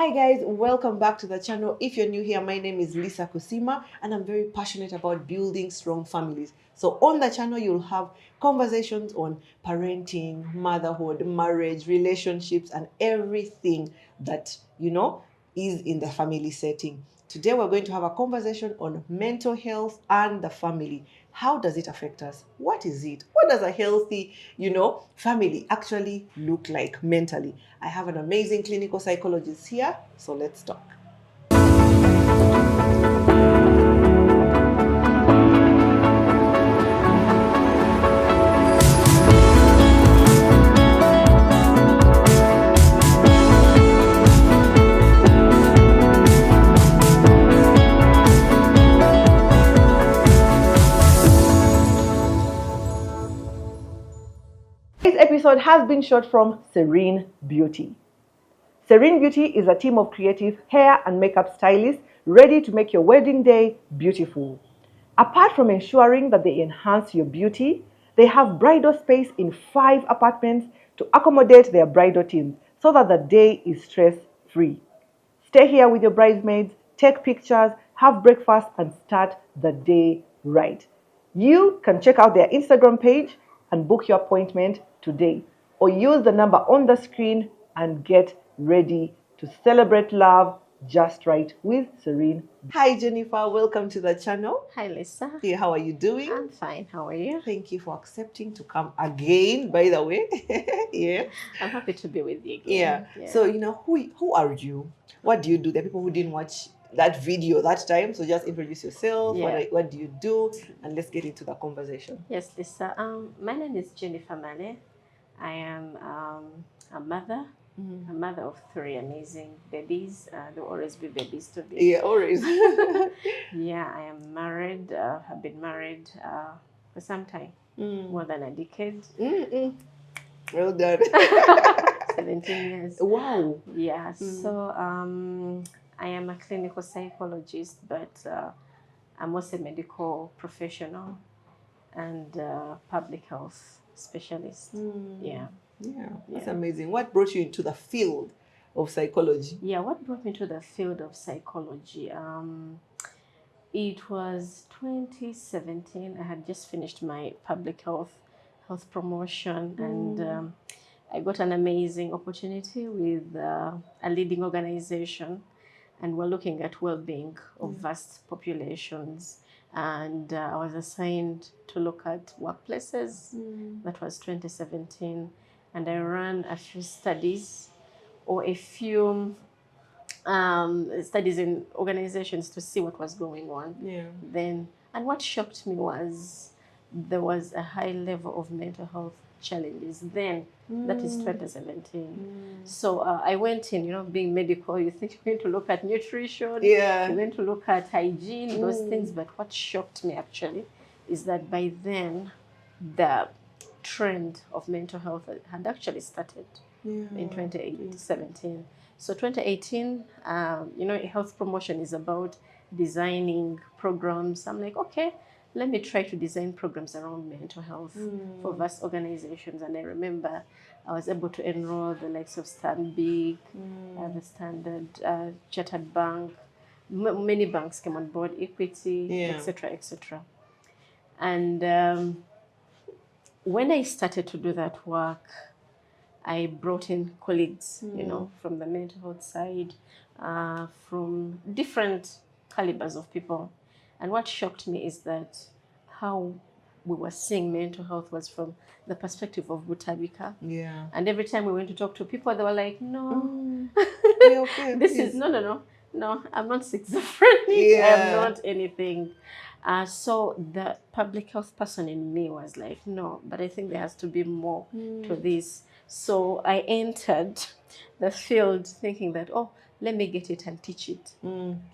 Hi guys, welcome back to the channel. If you're new here, my name is Lisa Kusima and I'm very passionate about building strong families. So on the channel, you'll have conversations on parenting, motherhood, marriage, relationships, and everything that, is in the family setting. Today, we're going to have a conversation on mental health and the family. How does it affect us? What is it? What does a healthy, family actually look like mentally? I have an amazing clinical psychologist here, so let's talk. This episode has been shot from Serene Beauty. Serene Beauty is a team of creative hair and makeup stylists ready to make your wedding day beautiful. Apart from ensuring that they enhance your beauty, they have bridal space in 5 apartments to accommodate their bridal teams so that the day is stress-free. Stay here with your bridesmaids, take pictures, have breakfast, and start the day right. You can check out their Instagram page and book your appointment today, or use the number on the screen and get ready to celebrate love just right with Serene. Hi Jennifer, welcome to the channel. Hi Lisa. Hey, how are you doing? I'm fine. How are you? Thank you for accepting to come again, by the way. Yeah. I'm happy to be with you again. Yeah. So, who are you? What do you do? There are people who didn't watch that video that time. So just introduce yourself. Yeah. What do you do? And let's get into the conversation. Yes, Lisa. My name is Jennifer Male. I am a mother. A mother of 3 amazing babies. There will always be babies to be. Yeah, always. Yeah, I am married. Have been married for some time, more than a decade. Well done. 17 years. Wow. Yeah. So I am a clinical psychologist, but I'm also a medical professional and public health specialist. Yeah. Yeah, that's amazing. What brought you into the field of psychology? Yeah, what brought me to the field of psychology? It was 2017. I had just finished my public health promotion, and I got an amazing opportunity with a leading organization, and we're looking at well-being of vast populations. And I was assigned to look at workplaces. That was 2017. And I ran a few studies or a few studies in organizations to see what was going on. Then, and what shocked me was there was a high level of mental health challenges then. That is 2017. So I went in, being medical, you think you're going to look at nutrition, you're going to look at hygiene, those things. But what shocked me actually is that by then the trend of mental health had actually started in 2017. So 2018, health promotion is about designing programs. I'm like, okay, let me try to design programs around mental health for vast organizations. And I remember I was able to enroll the likes of Stanbic, the Standard, Chartered Bank. Many banks came on board, Equity, etc., etc. And when I started to do that work, I brought in colleagues, from the mental health side, from different calibers of people. And what shocked me is that how we were seeing mental health was from the perspective of Butabika. Yeah. And every time we went to talk to people, they were like, no, Okay, this is, no, I'm not schizophrenic. I'm not anything. So the public health person in me was like, no, but I think there has to be more to this. So I entered the field thinking that, let me get it and teach it.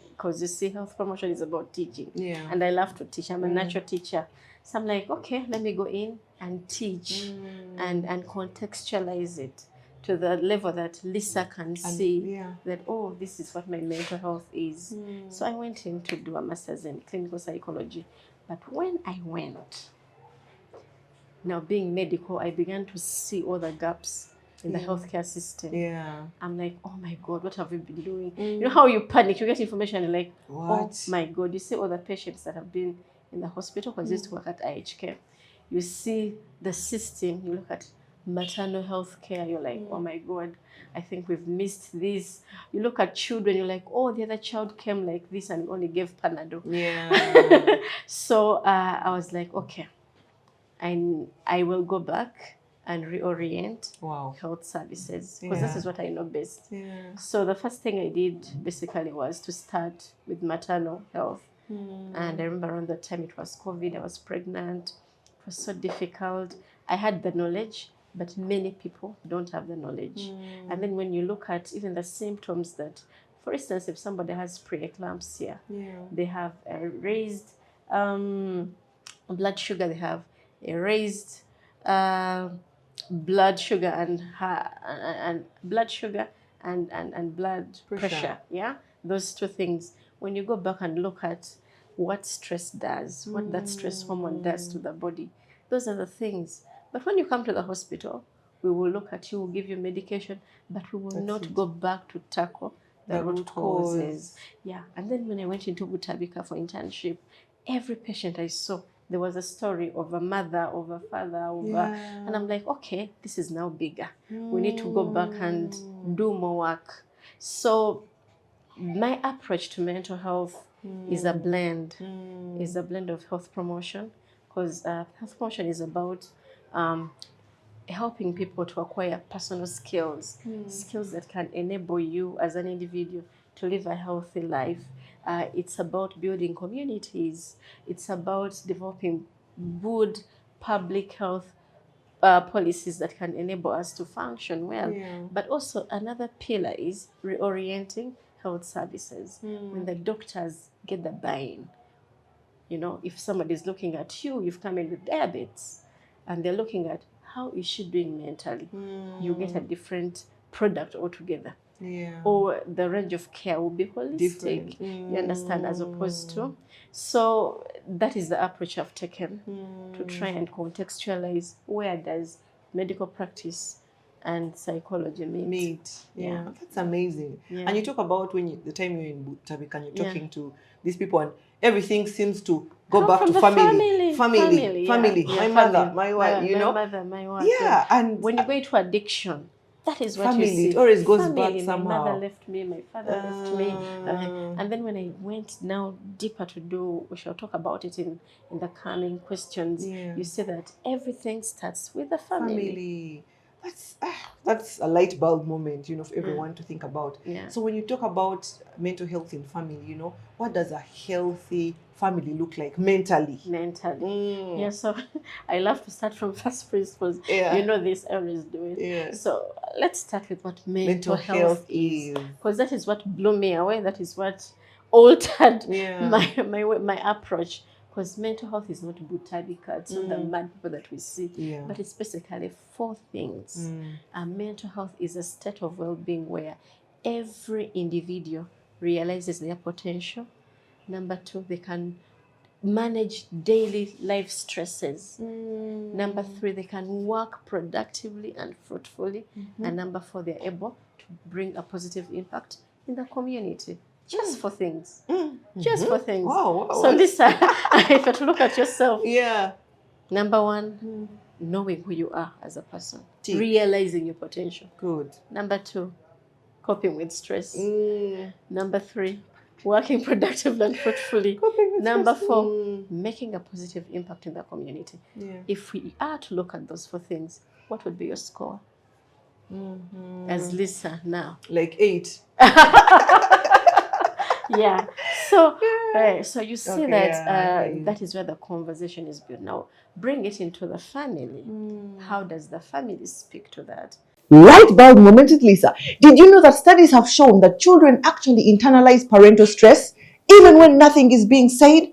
Because you see, health promotion is about teaching. And I love to teach. I'm a natural teacher. So I'm like, okay, let me go in and teach and contextualize it to the level that Lisa can see that, this is what my mental health is. So I went in to do a master's in clinical psychology. But when I went, now being medical, I began to see all the gaps in the healthcare system. Yeah. I'm like, oh my God, what have we been doing? You know how you panic, you get information, you're like, What? oh my God. You see all the patients that have been in the hospital, because I used to work at IHK. You see the system, you look at maternal health care, you're like, oh my God, I think we've missed this. You look at children, you're like, oh, the other child came like this and we only gave Panado. Yeah. So I was like, okay, I will go back and reorient health services, because this is what I know best. Yeah. So the first thing I did basically was to start with maternal health. And I remember around that time it was COVID, I was pregnant. It was so difficult. I had the knowledge, but many people don't have the knowledge. And then when you look at even the symptoms that, for instance, if somebody has preeclampsia, they have a raised blood sugar, they have a raised blood sugar and blood sugar and blood pressure. Yeah, those two things. When you go back and look at what stress does, what that stress hormone does to the body, those are the things. But when you come to the hospital, we will look at you, we'll give you medication, but we will not go back to tackle the root causes. Yeah, and then when I went into Butabika for internship, every patient I saw, there was a story of a mother, of a father, and I'm like, okay, this is now bigger. We need to go back and do more work. So my approach to mental health is a blend, of health promotion, because health promotion is about helping people to acquire personal skills, skills that can enable you as an individual to live a healthy life. It's about building communities. It's about developing good public health policies that can enable us to function well. But also another pillar is reorienting health services. When the doctors get the buy-in, you know, if somebody is looking at you, you've come in with diabetes, and they're looking at how is she doing mentally, you get a different product altogether. Or the range of care will be holistic, you understand, as opposed to. So that is the approach I've taken to try and contextualize where does medical practice and psychology meet. Yeah, that's amazing. And you talk about the time you're in Butabika and you're talking to these people, and everything seems to go back to family. My mother, my wife, you know. My mother, my wife. Yeah, and when you go into addiction, that is what family, you see. It always goes Family, back somehow. My mother left me, my father left me. And then when I went now deeper to do, we shall talk about it in the coming questions, you see that everything starts with the family. That's a light bulb moment, you know, for everyone to think about. So when you talk about mental health in family, you know, what does a healthy family look like mentally? Yeah, so I love to start from first principles. You know this, I always do it. So let's start with what mental health is, because that is what blew me away. That is what altered my approach. Because mental health is not Butabika, it's not the mad people that we see, but it's basically 4 things. Mental health is a state of well-being where every individual realizes their potential. Number 2, they can manage daily life stresses. Number 3, they can work productively and fruitfully. And number 4, they're able to bring a positive impact in the community. Just for things. Just for things. Wow. So Lisa, if you to look at yourself. Number 1, knowing who you are as a person. Realizing your potential. Good. Number 2, coping with stress. Number 3, working productively and fruitfully. Number 4, making a positive impact in the community. If we are to look at those 4 things, what would be your score? As Lisa now. Like 8. Yeah. So you see that is where the conversation is built. Now, bring it into the family. How does the family speak to that? Light bulb momented, Lisa. Did you know that studies have shown that children actually internalize parental stress even when nothing is being said?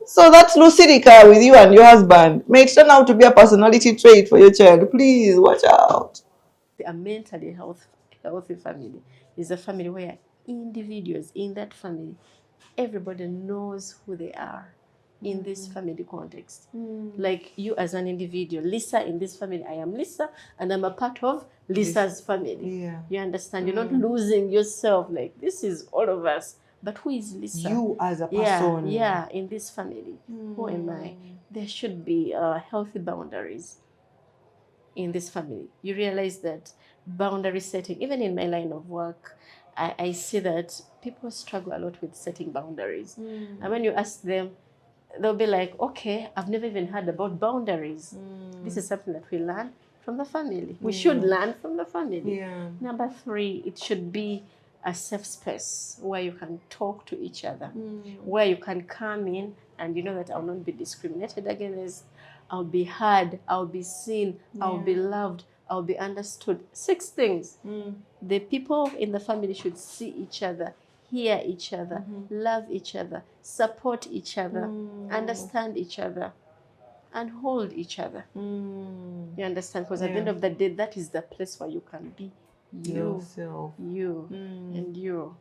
So that's Lucidica with you and your husband may turn out to be a personality trait for your child. Please watch out. A mentally healthy family is a family where individuals in that family, everybody knows who they are. in this family context. Like you as an individual, Lisa in this family, I am Lisa and I'm a part of Lisa's family. Yeah. You understand? You're not losing yourself. Like this is all of us. But who is Lisa? You as a person. Yeah, in this family. Who am I? There should be healthy boundaries in this family. You realize that boundary setting, even in my line of work, I see that people struggle a lot with setting boundaries. And when you ask them, they'll be like, okay, I've never even heard about boundaries. This is something that we learn from the family. We should learn from the family. Yeah. Number 3, it should be a safe space where you can talk to each other, where you can come in and you know that I'll not be discriminated against, I'll be heard, I'll be seen, I'll be loved, I'll be understood. 6 things. The people in the family should see each other, hear each other, love each other, support each other, understand each other, and hold each other. You understand? Because at the end of the day, that is the place where you can be yourself. You and you.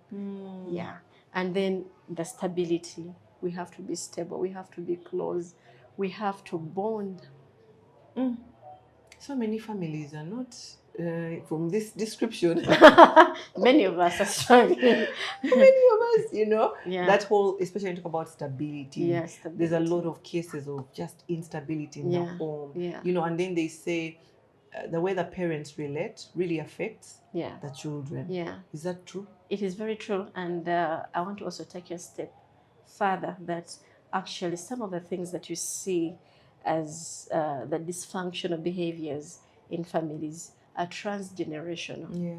Yeah. And then the stability. We have to be stable. We have to be close. We have to bond. So many families are not, from this description, Many of us are struggling. many of us, you know, Yeah. that whole, especially when you talk about stability, Yeah, there's a lot of cases of just instability in the home, Yeah. you know, and then they say the way the parents relate really affects Yeah. the children. Yeah. Is that true? It is very true. And I want to also take a step further that actually some of the things that you see as the dysfunctional behaviors in families are transgenerational. Yeah.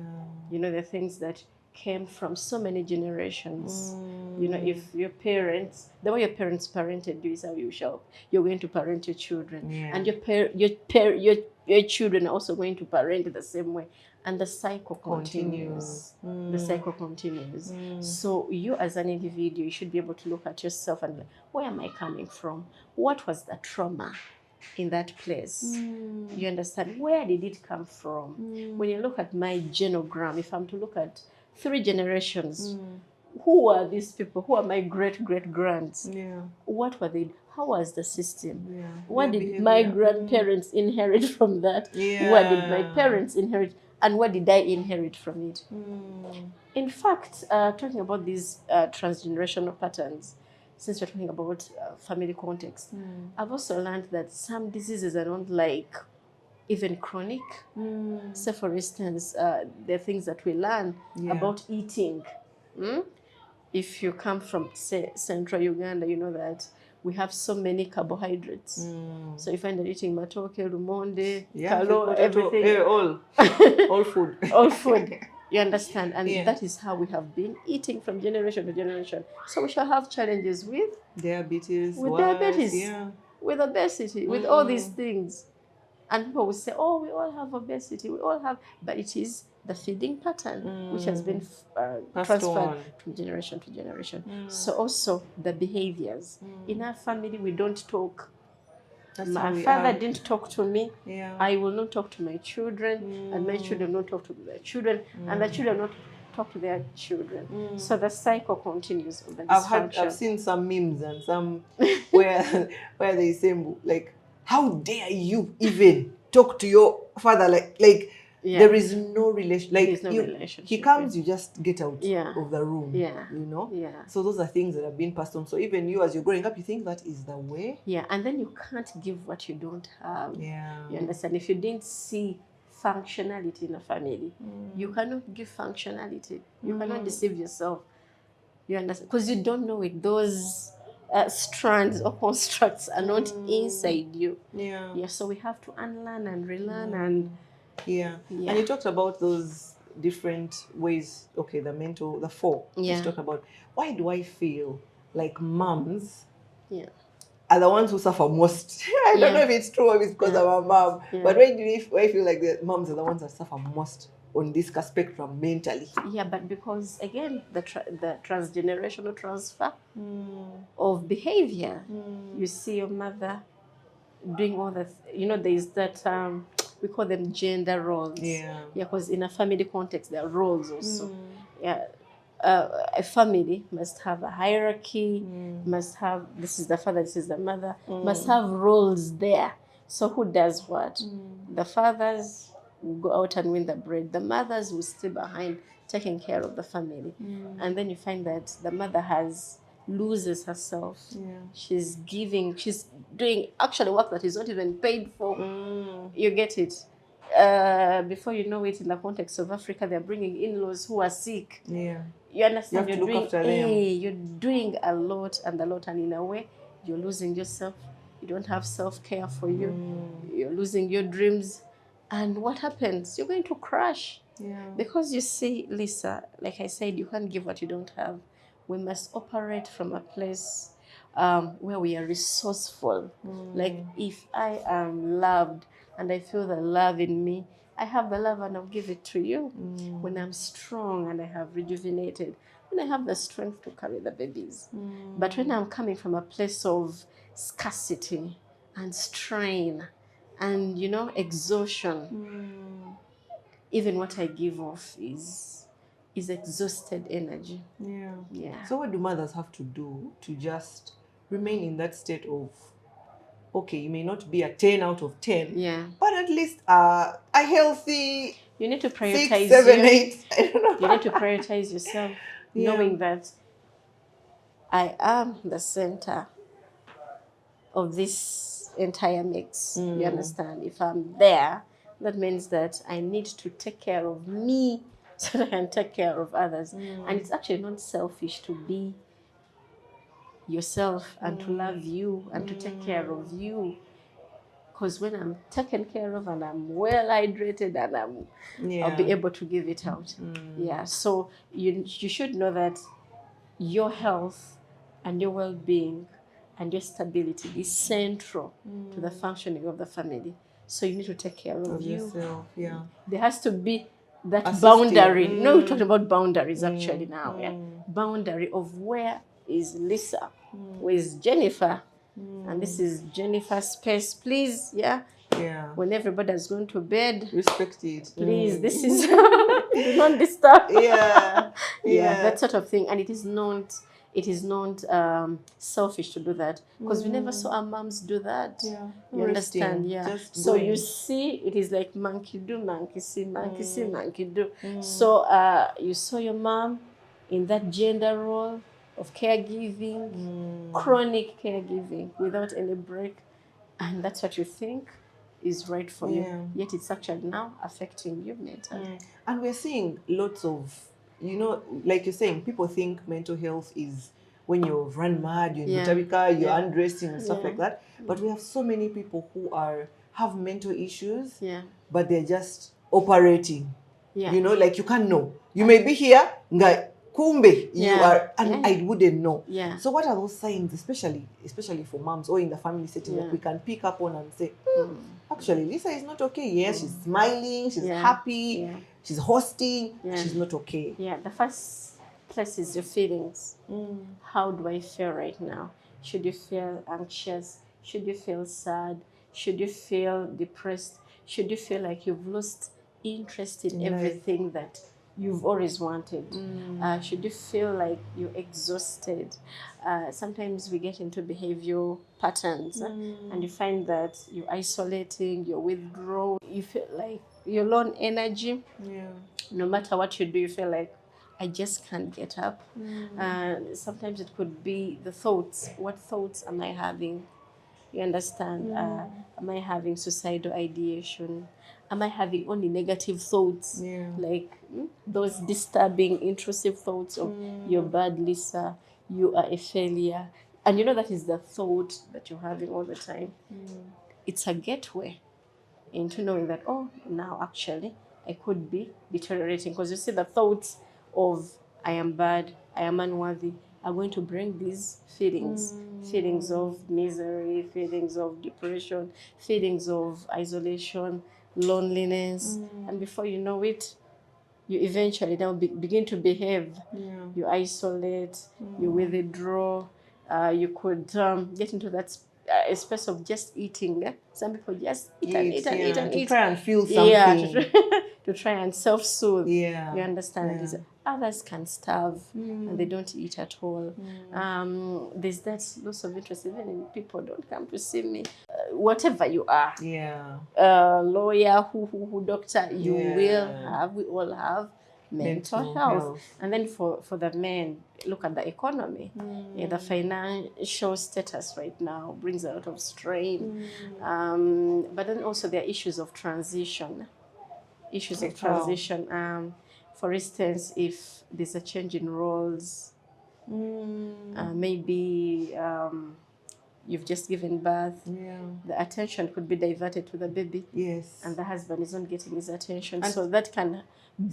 You know, the things that came from so many generations. You know, if your parents, the way your parents parented you is how you're going to parent your children. Yeah. And your children are also going to parent the same way. And the cycle continues. The cycle continues. So you as an individual, you should be able to look at yourself and like, where am I coming from? What was the trauma in that place? You understand? Where did it come from? When you look at my genogram, if I'm to look at 3 generations, who are these people? Who are my great-great-grands? Yeah. What were they? How was the system? Yeah. What Their did my behavior. grandparents inherit from that? Yeah. What did my parents inherit? And what did I inherit from it? In fact, talking about these transgenerational patterns, since we're talking about family context, I've also learned that some diseases are not like even chronic. So for instance, there are things that we learn about eating. If you come from, say, central Uganda, you know that we have so many carbohydrates. So you find that eating matoke, rumonde, kalo, everything. All food. All food. You understand? And that is how we have been eating from generation to generation. So we shall have challenges with diabetes, with obesity, with all these things. And people will say, oh, we all have obesity, we all have, but it is the feeding pattern which has been transferred from generation to generation. So also the behaviors. In our family, we don't talk. My father didn't talk to me. I will not talk to my children, and my children don't talk to their children, and the children not talk to their children. So the cycle continues of the dysfunction. I've seen some memes and some where they say like, how dare you even talk to your father like there is no relation, like There's no relationship. He comes, you just get out of the room. You know. So those are things that have been passed on. So even you, as you're growing up, you think that is the way. And then you can't give what you don't have. You understand? If you didn't see functionality in a family, you cannot give functionality. You cannot deceive yourself. You understand? Because you don't know it. Those strands or constructs are not inside you. So we have to unlearn and relearn and and you talked about those different ways. Okay, the 4 you talked about. Why do I feel like moms are the ones who suffer most? I don't know if it's true or if it's because I'm a mom, but why do I feel like the moms are the ones that suffer most on this spectrum mentally? But because again the transgenerational transfer of behavior. You see your mother doing all that. There is that we call them gender roles. Because in a family context there are roles also. a family must have a hierarchy, must have, this is the father, this is the mother, must have roles there. So who does what? The fathers will go out and win the bread. The mothers will stay behind taking care of the family. And then you find that the mother loses herself. She's doing actually work that is not even paid for. You get it? Before you know it, in the context of Africa, they're bringing in-laws who are sick. You understand? You have to look after them. You're doing a lot, and in a way, you're losing yourself. You don't have self-care for you. You're losing your dreams. And what happens? You're going to crash. Because you see, Lisa, like I said, you can't give what you don't have. We must operate from a place where we are resourceful. Like, if I am loved and I feel the love in me, I have the love and I'll give it to you. When I'm strong and I have rejuvenated, when I have the strength to carry the babies. But when I'm coming from a place of scarcity and strain and, exhaustion, even what I give off is exhausted energy. So what do mothers have to do to just remain in that state of, okay, you may not be a 10 out of 10, but at least a healthy, you need to prioritize 6, 7, 8. I don't know. You need to prioritize yourself, knowing that I am the center of this entire mix. You understand? If I'm there, that means that I need to take care of me so that I can take care of others. And it's actually not selfish to be yourself and to love you and to take care of you. Because when I'm taken care of and I'm well hydrated and I'll be able to give it out. So you should know that your health and your well-being and your stability is central to the functioning of the family. So you need to take care of yourself. There has to be that boundary. No, we're talking about boundaries actually now. Boundary of where is Lisa, where is Jennifer, and this is Jennifer's space, please. When everybody's going to bed, respect it, please. This is do not disturb. That sort of thing. And it is not selfish to do that, because we never saw our moms do that. You understand? So you see, it is like monkey do, monkey see, monkey do. So you saw your mom in that gender role of caregiving, chronic caregiving without any break, and that's what you think is right for you. Yet it's actually now affecting you mentally. And we're seeing lots of, like you're saying, people think mental health is when you've run mad, you're in Butabika, you're undressing and stuff like that. But we have so many people who have mental issues, but they're just operating. Like you can't know. You may be here, kumbe, you are, and I wouldn't know. So what are those signs, especially for moms or in the family setting, that we can pick up on and say, actually, Lisa is not okay. Yes, she's smiling, she's happy, she's hosting, she's not okay. The first place is your feelings. How do I feel right now? Should you feel anxious? Should you feel sad? Should you feel depressed? Should you feel like you've lost interest in everything that you've always wanted? Should you feel like you're exhausted? Sometimes we get into behavioral patterns and you find that you're isolating, you're withdrawn, you feel like you're low on energy. No matter what you do, you feel like, I just can't get up. Sometimes it could be the thoughts. What thoughts am I having? You understand? Am I having suicidal ideation? Am I having only negative thoughts? Like those disturbing, intrusive thoughts of you're bad, Lisa, you are a failure. And that is the thought that you're having all the time. It's a gateway into knowing that, now actually I could be deteriorating. Because you see, the thoughts of I am bad, I am unworthy, are going to bring these feelings. Feelings of misery, feelings of depression, feelings of isolation, loneliness, and before you know it, you eventually now begin to behave. You isolate, you withdraw, you could get into that space of just eating. Some people just eat and eat and eat and eat. Try and feel something. to try and self-soothe. Yeah. You understand? Yeah. Others can starve and they don't eat at all. There's that loss of interest. Even in people don't come to see me. Whatever you are, Yeah. lawyer, who doctor, you will Yeah. have. We all have mental health. And then for the men, look at the economy. Yeah, the financial status right now brings a lot of strain. But then also there are issues of transition. Like how? For instance, if there's a change in roles, maybe you've just given birth, the attention could be diverted to the baby. Yes. And the husband is not getting his attention. So that can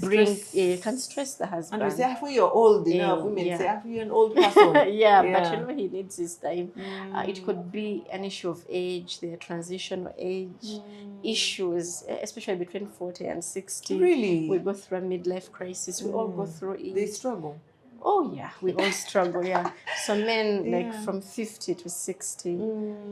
can stress the husband. And we say, after you're old enough, women say, after you're an old person. But you know, he needs his time. It could be an issue of age, the transitional age issues, especially between 40 and 60. Really? We go through a midlife crisis. We all go through it. They struggle. Oh yeah, we all struggle. So men like from 50 to 60,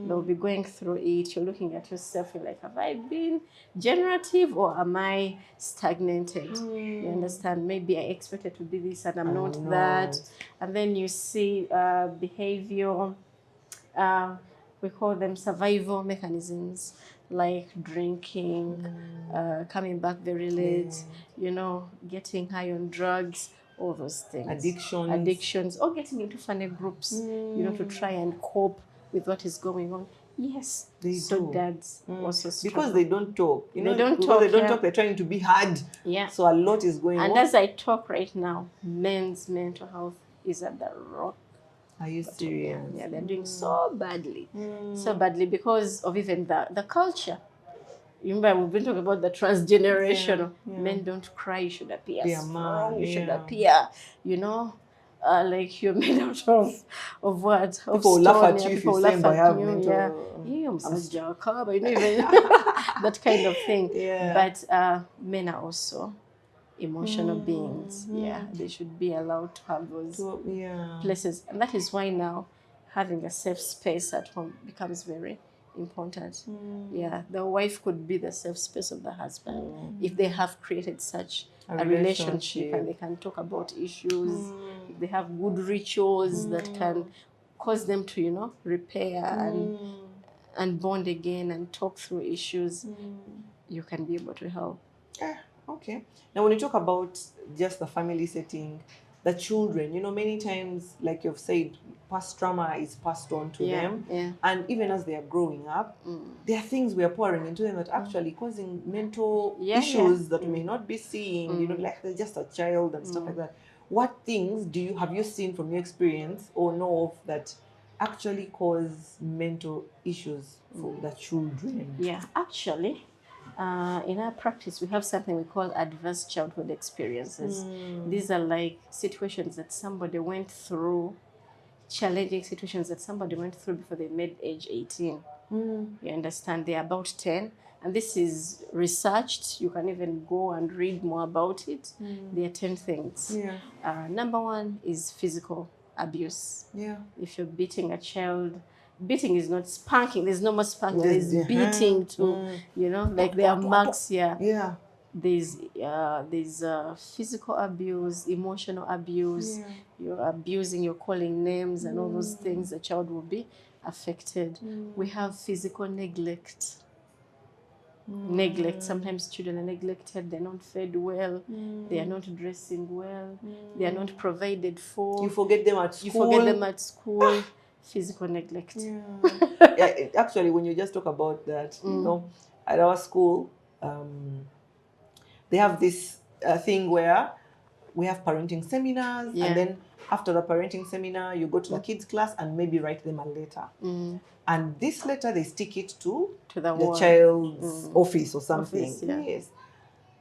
they'll be going through it. You're looking at yourself. You're like, have I been generative or am I stagnated? You understand? Maybe I expected to be this and I'm not that. And then you see behavior. We call them survival mechanisms, like drinking, coming back very late. You know, getting high on drugs. All those things. Addictions. Or getting into funny groups, you know, to try and cope with what is going on. Yes. So dads also struggle. Because they don't talk. You know, they don't talk, they're trying to be hard. Yeah. So a lot is going on. And as I talk right now, men's mental health is at the rock. Are you serious? Yeah, they're doing so badly. So badly because of even the culture. Remember, we've been talking about the transgenerational. Men don't cry, you should appear strong, you should appear, you know, like you're made out of what? Of people stone. Laugh at you if people you laugh say at have you. mental... You know, even that kind of thing. But men are also emotional beings. They should be allowed to have those places. And that is why now having a safe space at home becomes very important. The wife could be the safe space of the husband if they have created such a relationship and they can talk about issues. If they have good rituals that can cause them to, you know, repair and bond again and talk through issues, you can be able to help. Okay. Now, when you talk about just the family setting, the children, you know, many times, like you've said, past trauma is passed on to them. And even as they are growing up, there are things we are pouring into them that actually causing mental issues that we may not be seeing, you know, like they're just a child and stuff like that. What things have you seen from your experience or know of that actually cause mental issues for the children? Actually, in our practice, we have something we call adverse childhood experiences. These are like situations that somebody went through, challenging situations that somebody went through before they made age 18. You understand? They're about 10. And this is researched. You can even go and read more about it. There are 10 things. Number one is physical abuse. If you're beating a child, beating is not spanking. There's no more spanking. There's beating too. You know, like there are marks here. There's physical abuse, emotional abuse. You're abusing, you're calling names and all those things. The child will be affected. We have physical neglect. Sometimes children are neglected. They're not fed well. They are not dressing well. They are not provided for. You forget them at school. Physical neglect. Actually, when you just talk about that, you know, at our school, they have this thing where we have parenting seminars, and then after the parenting seminar, you go to the kids' class and maybe write them a letter. And this letter, they stick it to the child's office or something. Yes.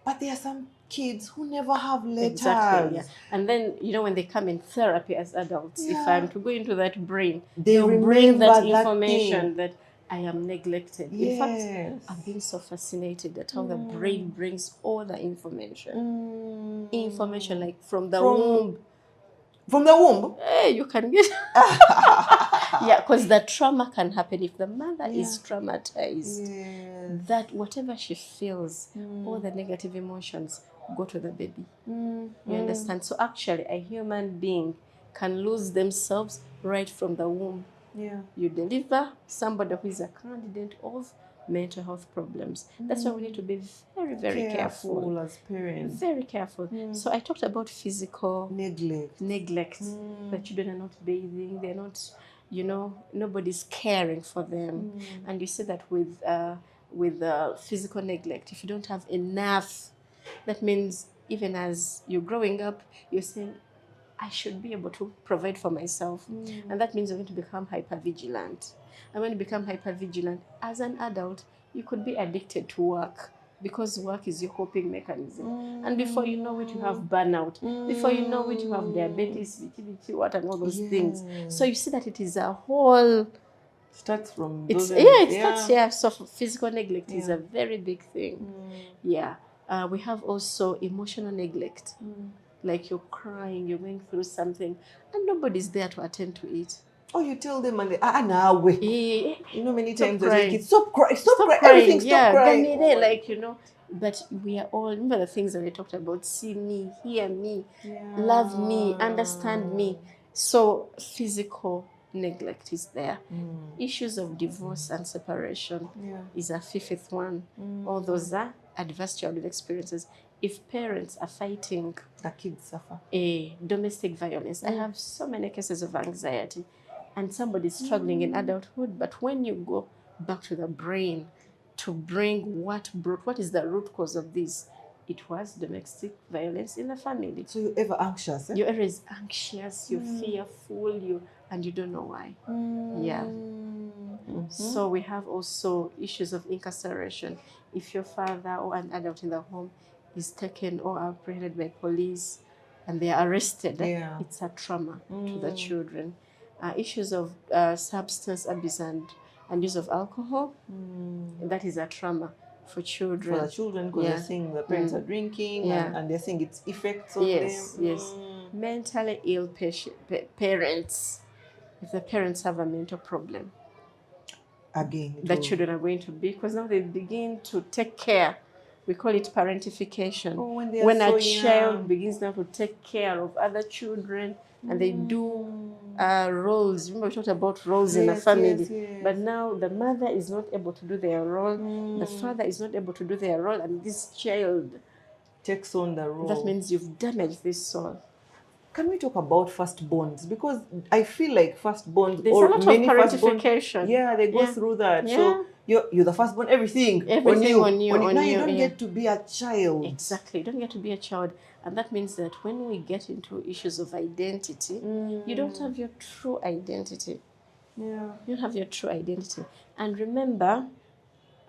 But there are some kids who never have letters. Exactly, And then, you know, when they come in therapy as adults, if I'm to go into that brain, they'll bring that information that I am neglected. Yes. In fact, I've been so fascinated at how the brain brings all the information. Information like from the womb. From the womb? Hey, you can get... Yeah, because the trauma can happen if the mother is traumatized. Yes. That whatever she feels, all the negative emotions go to the baby. You understand? So actually, a human being can lose themselves right from the womb. Yeah. You deliver somebody who is a candidate of mental health problems. That's why we need to be very, very careful. As parents. Very careful. So I talked about physical Neglect. The children are not bathing, they're not, nobody's caring for them. And you see that with physical neglect, if you don't have enough, that means even as you're growing up, you're saying, I should be able to provide for myself. And that means you're going to become hypervigilant. And when you become hypervigilant, as an adult, you could be addicted to work because work is your coping mechanism. And before you know it, you have burnout. Before you know it, you have diabetes, what, and all those things. So you see that it is a whole... Starts from It's those it starts here. So physical neglect is a very big thing. Yeah. We have also emotional neglect. Like you're crying, you're going through something, and nobody's there to attend to it. Oh, you tell them and they now wait. You know, many times they're like, stop crying, everything, stop crying. But we are all, remember the things that we talked about: see me, hear me, love me, understand me. So physical neglect is there. Issues of divorce and separation is a fifth one. All those are adverse childhood experiences. If parents are fighting, the kids suffer. Domestic violence. I have so many cases of anxiety, and somebody's struggling in adulthood. But when you go back to the brain to bring what is the root cause of this, it was domestic violence in the family. So you're ever anxious? You're always anxious, you're fearful, and you don't know why. Yeah. So we have also issues of incarceration. If your father or an adult in the home is taken or apprehended by police and they are arrested, it's a trauma to the children. Issues of substance abuse and use of alcohol, that is a trauma for children. For the children, because they're seeing the parents are drinking and they're seeing its effects on them. Yes. Mentally ill parents, if the parents have a mental problem, again, the children are going to be, because now they begin to take care. We call it parentification. When a child begins now to take care of other children and they do roles. Remember we talked about roles in a family. But now the mother is not able to do their role. The father is not able to do their role. And this child takes on the role. That means you've damaged this soul. Can we talk about firstborns? Because I feel like firstborns, there's a lot of parentification. They go through that. So you're the firstborn, everything on you. Now you don't get to be a child. Exactly, you don't get to be a child. And that means that when we get into issues of identity, you don't have your true identity. You don't have your true identity. And remember,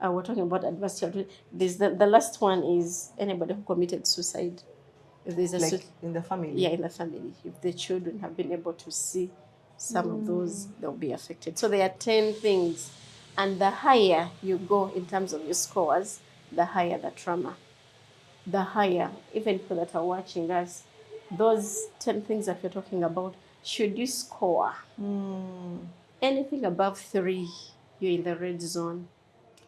we're talking about adverse childhood. There's the last one is anybody who committed suicide. If there's a in the family. Yeah, in the family. If the children have been able to see some of those, they'll be affected. So there are 10 things. And the higher you go in terms of your scores, the higher the trauma. The higher, even people that are watching us, those 10 things that we're talking about, should you score anything above 3, you're in the red zone.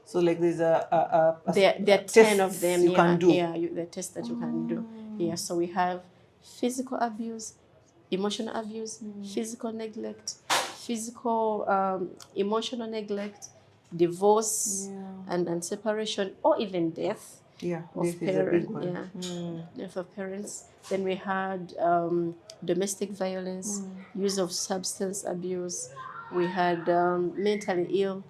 So like there's there are 10 of them you can do. Yeah, the test that you can do. Yeah, so we have physical abuse, emotional abuse, physical neglect, emotional neglect, divorce, and separation, or even death. Death is a big one. Death of parents. Then we had domestic violence, use of substance abuse. We had mentally ill.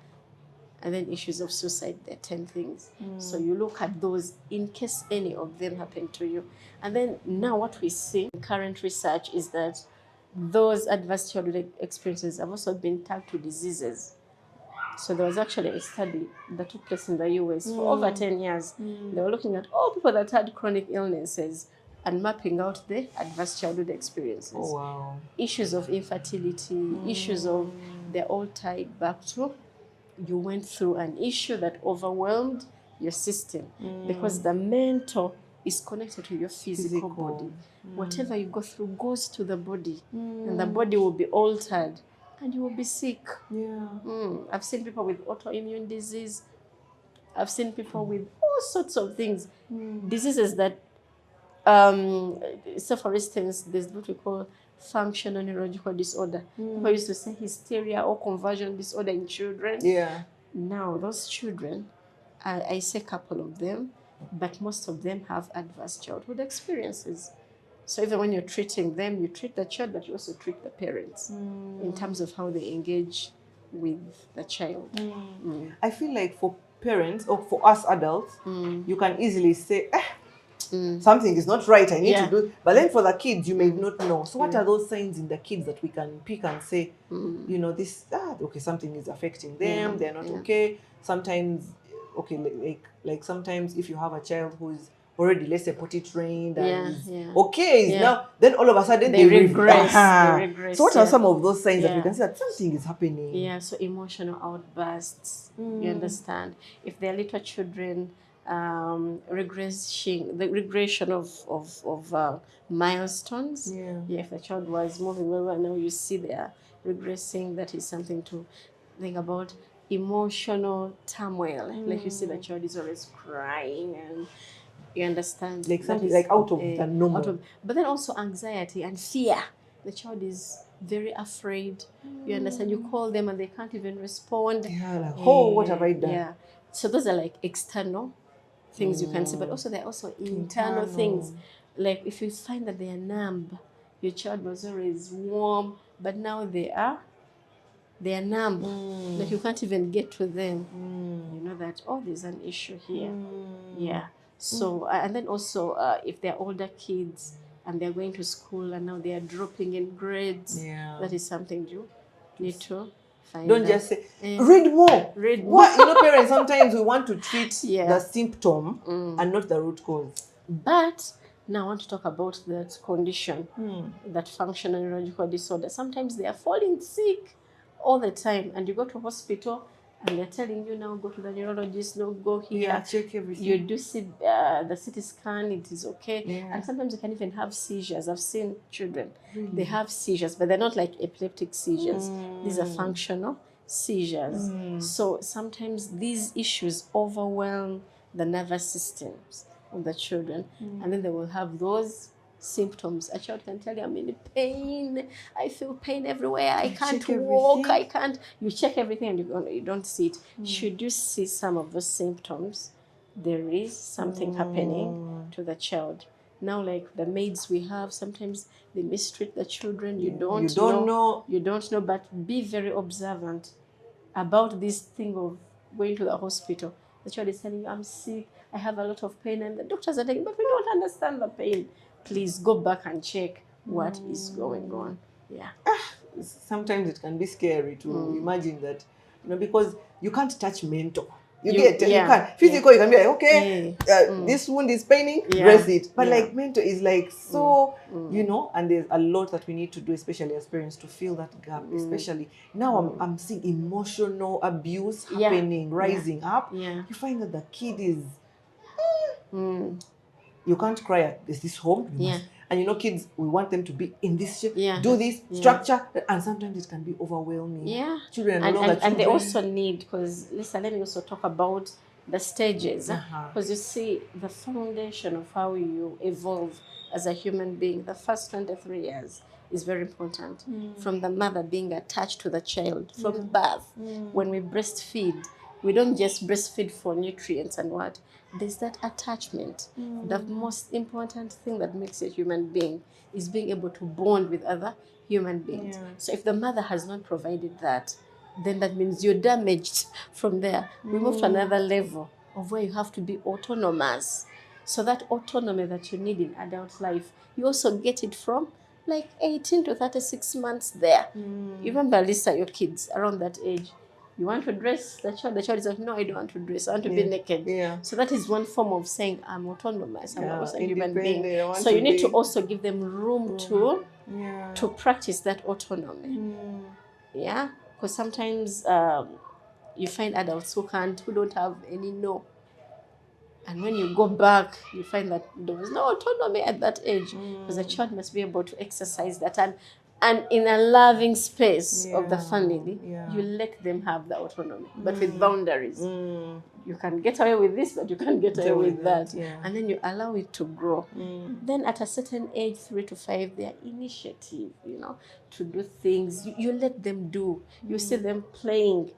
And then issues of suicide, there are 10 things. So you look at those in case any of them happen to you. And then now what we see in current research is that those adverse childhood experiences have also been tagged to diseases. So there was actually a study that took place in the US for over 10 years. They were looking at all people that had chronic illnesses and mapping out the adverse childhood experiences. Oh, wow. Issues of infertility, issues of, they're all tied back to you went through an issue that overwhelmed your system, because the mental is connected to your physical body. Whatever you go through goes to the body, and the body will be altered and you will be sick. Yeah. I've seen people with autoimmune disease. I've seen people with all sorts of things, diseases that, so for instance, there's what we call functional neurological disorder. People used to say hysteria or conversion disorder in children. Yeah. Now, those children, I say a couple of them, but most of them have adverse childhood experiences. So even when you're treating them, you treat the child, but you also treat the parents in terms of how they engage with the child. I feel like for parents or for us adults, you can easily say, something is not right, I need to do. But then for the kids, you may not know. So what are those signs in the kids that we can pick and say, you know, this, okay, something is affecting them, they're not okay. Sometimes, okay, like sometimes if you have a child who is already, let's say, potty trained and is okay, is now, then all of a sudden they regress. They regress. So what are some of those signs that we can see that something is happening? Yeah, so emotional outbursts, you understand? If they're little children, the regression of milestones. If the child was moving well, now you see they are regressing. That is something to think about. Emotional turmoil, like you see the child is always crying, and you understand, like something like out of the normal. But then also anxiety and fear. The child is very afraid. You understand? You call them and they can't even respond. Yeah, like, what have I done? Yeah. So those are like external things you can see, but also there are also internal things. Like if you find that they are numb, your child was always warm, but now they are numb. Like you can't even get to them. You know that, there's an issue here. Yeah. So, and then also if they're older kids and they're going to school and now they are dropping in grades, that is something you need to find Don't out. just say, read more. Read more. What? You know, parents, sometimes we want to treat the symptom and not the root cause. But now I want to talk about that condition, that functional neurological disorder. Sometimes they are falling sick all the time, and you go to hospital and they're telling you now go to the neurologist, no, go here, check everything. You do see the CT scan, it is okay. And sometimes you can even have seizures. I've seen children, they have seizures, but they're not like epileptic seizures. These are functional seizures. So sometimes these issues overwhelm the nervous systems of the children, and then they will have those symptoms. A child can tell you, I'm in pain, I feel pain everywhere, I can't walk, I can't. You check everything and you don't see it. Should you see some of those symptoms, there is something happening to the child. Now, like the maids we have, sometimes they mistreat the children. You don't know, but be very observant about this thing of going to the hospital. The child is telling you, I'm sick, I have a lot of pain, and the doctors are telling, but we don't understand the pain. Please go back and check what is going on. Yeah. Sometimes it can be scary to imagine that, because you can't touch mental. You can't. Physical, you can be like, okay, this wound is paining, dress it. But like mental is like so, and there's a lot that we need to do, especially as parents, to fill that gap. Especially now I'm seeing emotional abuse happening, rising up. You find that the kid is, you can't cry at this home. And kids, we want them to be in this shape, do this structure, and sometimes it can be overwhelming. Children and they also need, because listen, let me also talk about the stages, because you see the foundation of how you evolve as a human being. The first 23 years is very important. From the mother being attached to the child from birth. When we breastfeed, we don't just breastfeed for nutrients and what. There's that attachment. The most important thing that makes a human being is being able to bond with other human beings. So if the mother has not provided that, then that means you're damaged from there. We move to another level of where you have to be autonomous. So that autonomy that you need in adult life, you also get it from like 18 to 36 months there. You remember, Lisa, your kids around that age, you want to dress the child is like, no, I don't want to dress, I want to be naked. So that is one form of saying I'm autonomous, I'm also a human being. So you need to also give them room to practice that autonomy. Because sometimes you find adults who don't have any no. And when you go back, you find that there was no autonomy at that age, because the child must be able to exercise that. And And in a loving space of the Yeah, family, yeah. you let them have the autonomy, but with boundaries. Mm. You can get away with this, but you can't get away with that. Yeah. And then you allow it to grow. Then at a certain age, 3 to 5, their initiative, to do things, you let them do. You see them playing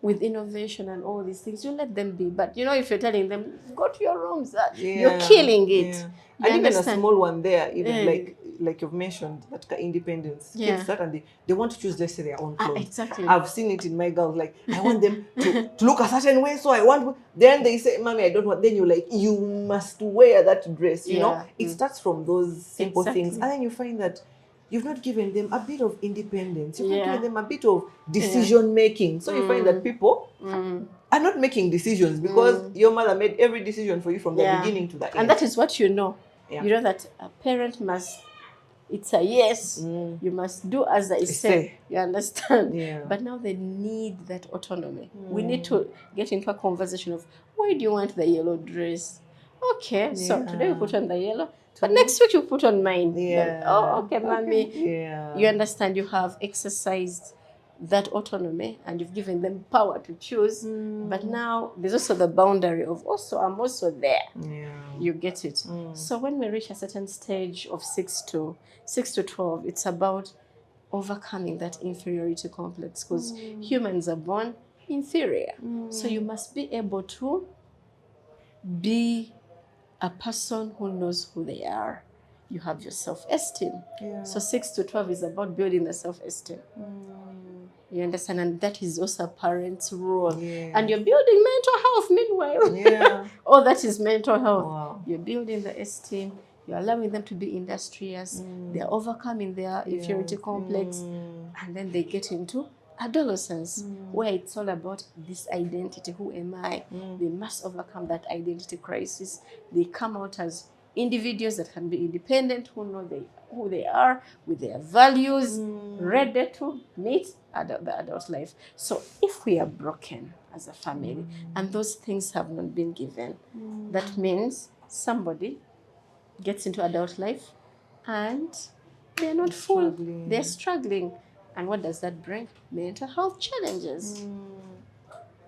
with innovation and all these things, you let them be. But if you're telling them, go to your rooms, you're killing it. Yeah. You And even a understand? small one there, even Eh. like you've mentioned, that independence. Yeah. Kids start and they want to choose, let's say, their own clothes. Exactly. I've seen it in my girls. Like, I want them to look a certain way, so I want. Then they say, "Mommy, I don't want." Then you're like, "You must wear that dress." You know, it starts from those simple things, and then you find that you've not given them a bit of independence. You've not given them a bit of decision making. So you find that people are not making decisions because your mother made every decision for you from the beginning to the end. And that is what you know. Yeah. You know that a parent must, it's a yes. You must do as I say. You understand? Yeah. But now they need that autonomy. We need to get into a conversation of, why do you want the yellow dress? Okay, so today we put on the yellow, but next week you put on mine. Then, okay, mommy. Yeah. You understand? You have exercised that autonomy and you've given them power to choose. But now there's also the boundary of I'm also there. Yeah. You get it. So when we reach a certain stage of 6 to 12, it's about overcoming that inferiority complex, because humans are born inferior. So you must be able to be a person who knows who they are. You have your self-esteem. Yeah. So 6 to 12 is about building the self-esteem. You understand? And that is also a parent's role. Yeah. And you're building mental health meanwhile. Yeah. All that is mental health. Wow. You're building the esteem. You're allowing them to be industrious. They're overcoming their inferiority complex. And then they get into adolescence, where it's all about this identity. Who am I? They must overcome that identity crisis. They come out as individuals that can be independent, who know who they are, with their values, ready to meet the adult life. So if we are broken as a family and those things have not been given, that means somebody gets into adult life and they're not full. They're struggling. And what does that bring? Mental health challenges.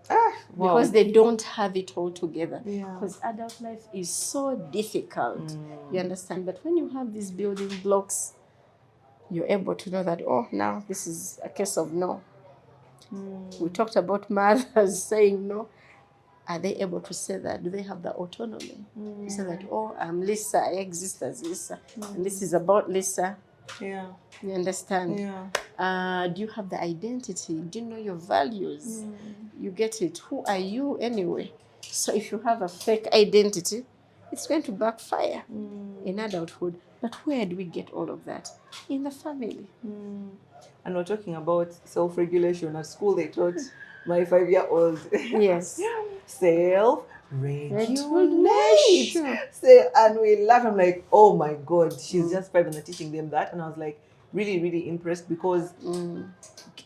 Wow. Because they don't have it all together. Yeah. Because adult life is so difficult. You understand? But when you have these building blocks, you're able to know that, now this is a case of no. We talked about mothers saying no. Are they able to say that? Do they have the autonomy to say that, I'm Lisa, I exist as Lisa, and this is about Lisa? Yeah. You understand? Yeah. Do you have the identity? Do you know your values? You get it? Who are you anyway? So if you have a fake identity, it's going to backfire in adulthood. But where do we get all of that? In the family. And we're talking about self-regulation. At school, they taught my 5-year-old. Yes. Self-regulation. And we laugh. I'm like, oh my God, she's just 5 and they're teaching them that. And I was like, really, really impressed because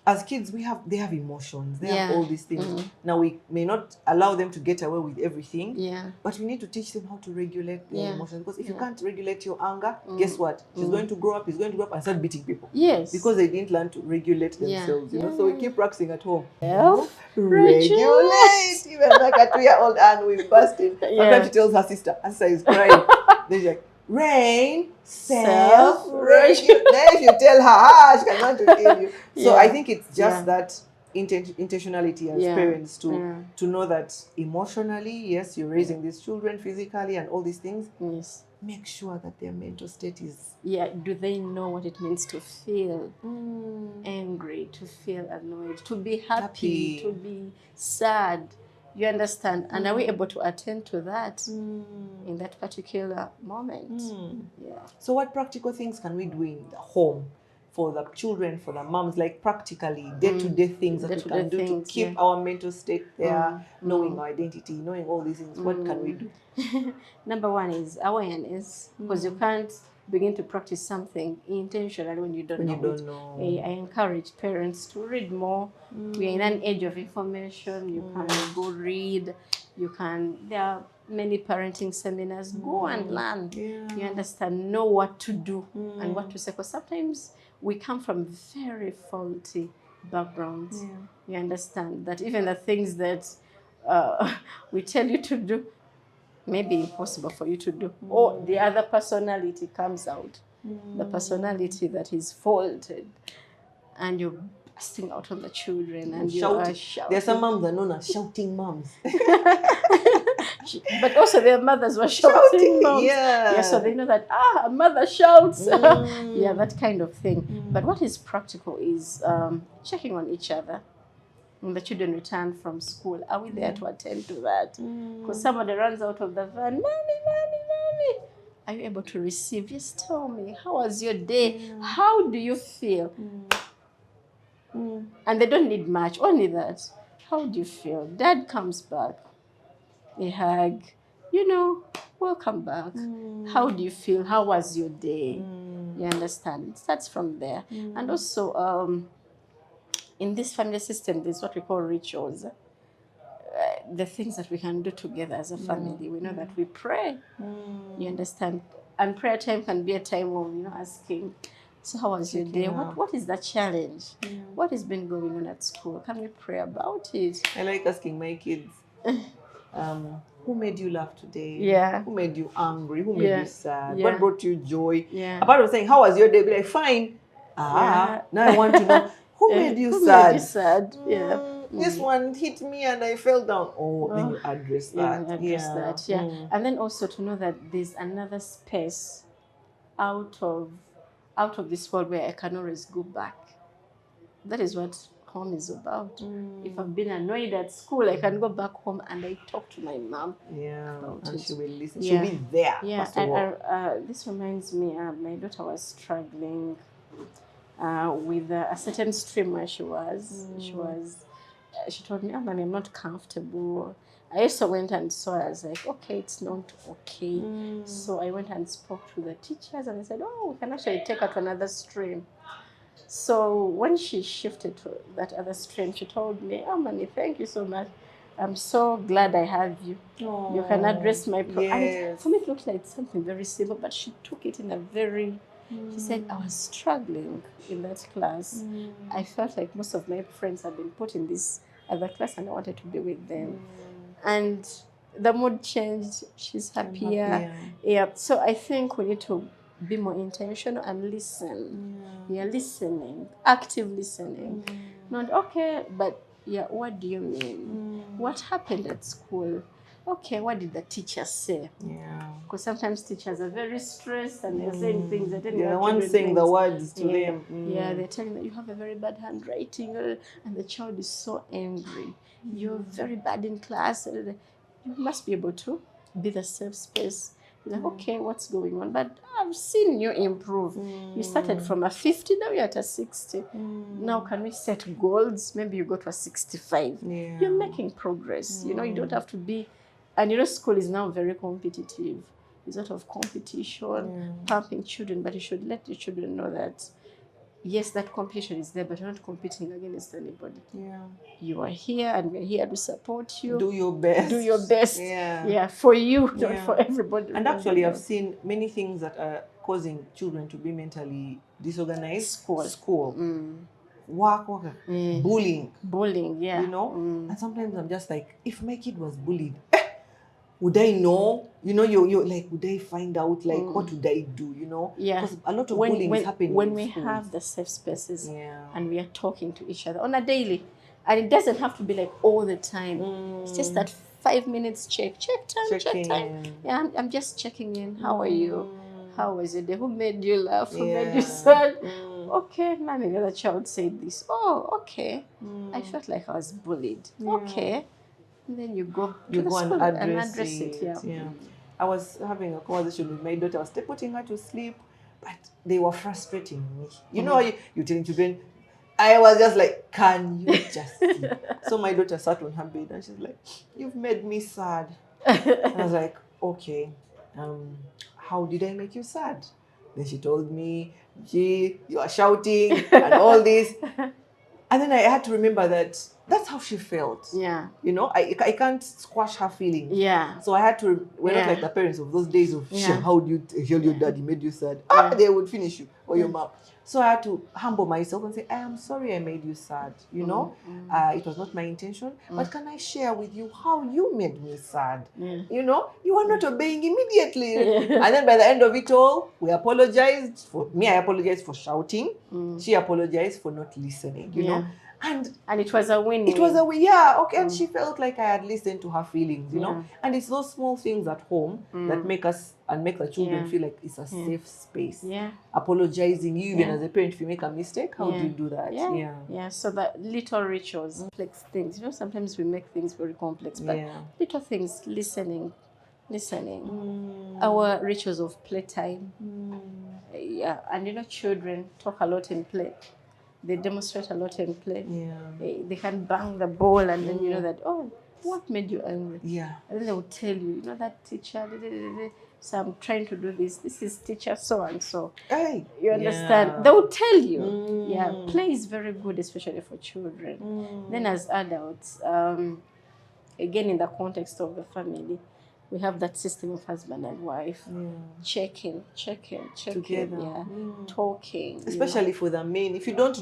as kids, they have emotions. They have all these things. Now, we may not allow them to get away with everything, but we need to teach them how to regulate their emotions. Because if you can't regulate your anger, guess what? He's going to grow up and start beating people. Yes. Because they didn't learn to regulate themselves. You know, so we keep practicing at home. Regulate. Even like a 2-year-old and we burst in. Sometimes she tells her sister is crying. Then she's like, Rain, self-regulate. Then if you tell her, she can learn to kill you. So I think it's just that intentionality as parents to know that emotionally, yes, you're raising these children physically and all these things. Yes. Make sure that their mental state is... do they know what it means to feel angry, to feel annoyed, to be happy, to be sad? You understand? And are we able to attend to that in that particular moment? Yeah. So what practical things can we do in the home for the children, for the moms, like practically day-to-day things that we can do to keep our mental state there, knowing our identity, knowing all these things? What can we do? Number one is awareness, because you can't begin to practice something intentionally when you don't know. I encourage parents to read more. We are in an age of information. You can go read. There are many parenting seminars. Go and learn. You understand, know what to do and what to say. Because sometimes we come from very faulty backgrounds. You understand that even the things that we tell you to do may be impossible for you to do, or the other personality comes out, the personality that is faulted, and you're busting out on the children and you are shouting. There are some moms that are known as shouting moms. But also their mothers were shouting moms. Yeah, so they know that a mother shouts. Yeah, that kind of thing. But what is practical is checking on each other. When the children return from school, are we there to attend to that? Because somebody runs out of the van, mommy, are you able to receive? Just tell me, how was your day? How do you feel? And they don't need much, only that. How do you feel? Dad comes back, a hug, welcome back. How do you feel? How was your day? You understand? It starts from there. And also, in this family system, there's what we call rituals. The things that we can do together as a family. We know that we pray. You understand? And prayer time can be a time of, asking, so how was your day? What is the challenge? What has been going on at school? Can we pray about it? I like asking my kids, who made you laugh today? Yeah. Who made you angry? Who made you sad? Yeah. What brought you joy? Yeah. Apart from saying, how was your day? Be like, fine. Now I want to know, who made you sad? Made you sad? This one hit me and I fell down. Then you address that. Yeah. And then also to know that there's another space out of this world where I can always go back. That is what home is about. If I've been annoyed at school, I can go back home and I talk to my mom. And she will listen. She'll be there. First of all. This reminds me, my daughter was struggling with a certain stream where she was. She told me, Mommy, I'm not comfortable. I also went and saw her. I was like, okay, it's not okay. So I went and spoke to the teachers and I said, we can actually take her to another stream. So when she shifted to that other stream, she told me, Mommy, thank you so much. I'm so glad I have you. You can address my problem. And for me, it looked like something very simple, but she took it in a very... She said, I was struggling in that class. I felt like most of my friends had been put in this other class and I wanted to be with them. And the mood changed. She's happier. So I think we need to be more intentional and listen. Listening, active listening. Not, okay, but what do you mean? What happened at school? Okay, what did the teacher say? Because sometimes teachers are very stressed and they're saying things that they're the ones saying the words to them. They're telling that you have a very bad handwriting and the child is so angry. You're very bad in class. You must be able to be the safe space. Like, okay, what's going on? But I've seen you improve. You started from a 50, now you're at a 60. Now can we set goals? Maybe you go to a 65. You're making progress. You don't have to be... And school is now very competitive. There's a lot of competition, pumping children, but you should let your children know that, yes, that competition is there, but you're not competing against anybody. You are here and we're here to support you. Do your best. Do your best. For you, not for everybody. And actually, I've seen many things that are causing children to be mentally disorganized. School. Work, bullying. And sometimes I'm just like, if my kid was bullied, would I know? You're like, would I find out? Like, what would I do? Because a lot of bullying is happening when in we schools. have the safe spaces and we are talking to each other on a daily, and it doesn't have to be like all the time. It's just that 5 minutes check time. I'm just checking in. How are you? How was your day? Who made you laugh? Who made you sad? Okay, Mommy, the other child said this. Oh, okay. I felt like I was bullied. Okay. And then you go and address it. I was having a conversation with my daughter. I was putting her to sleep, but they were frustrating me. You know how you tell children, I was just like, can you just see? So my daughter sat on her bed and she's like, you've made me sad. And I was like, okay, how did I make you sad? Then she told me, you are shouting and all this. And then I had to remember that that's how she felt. I can't squash her feelings. So I had to, we're not like the parents of those days of, how do you tell your dad he made you sad? They would finish you. or your mom. So I had to humble myself and say, I am sorry I made you sad. You know, it was not my intention. But can I share with you how you made me sad? You know, you are not obeying immediately. And then by the end of it all, we apologized. For me, I apologized for shouting. She apologized for not listening, you know. And it was a win. It was a win, yeah, okay. And she felt like I had listened to her feelings, you know. And it's those small things at home that make us and make the children feel like it's a safe space. Apologizing, you even as a parent, if you make a mistake, how do you do that? Yeah. So that little rituals, complex things. You know, sometimes we make things very complex, but little things, listening. Our rituals of playtime. Yeah, and you know, children talk a lot in play. They demonstrate a lot in play. They can bang the ball and then you know that, oh, what made you angry? And then they will tell you, you know, that teacher, so I'm trying to do this. This is teacher so and so. You understand? They will tell you. Play is very good, especially for children. Then as adults, again in the context of the family, we have that system of husband and wife checking together, talking. Especially for the men, if you don't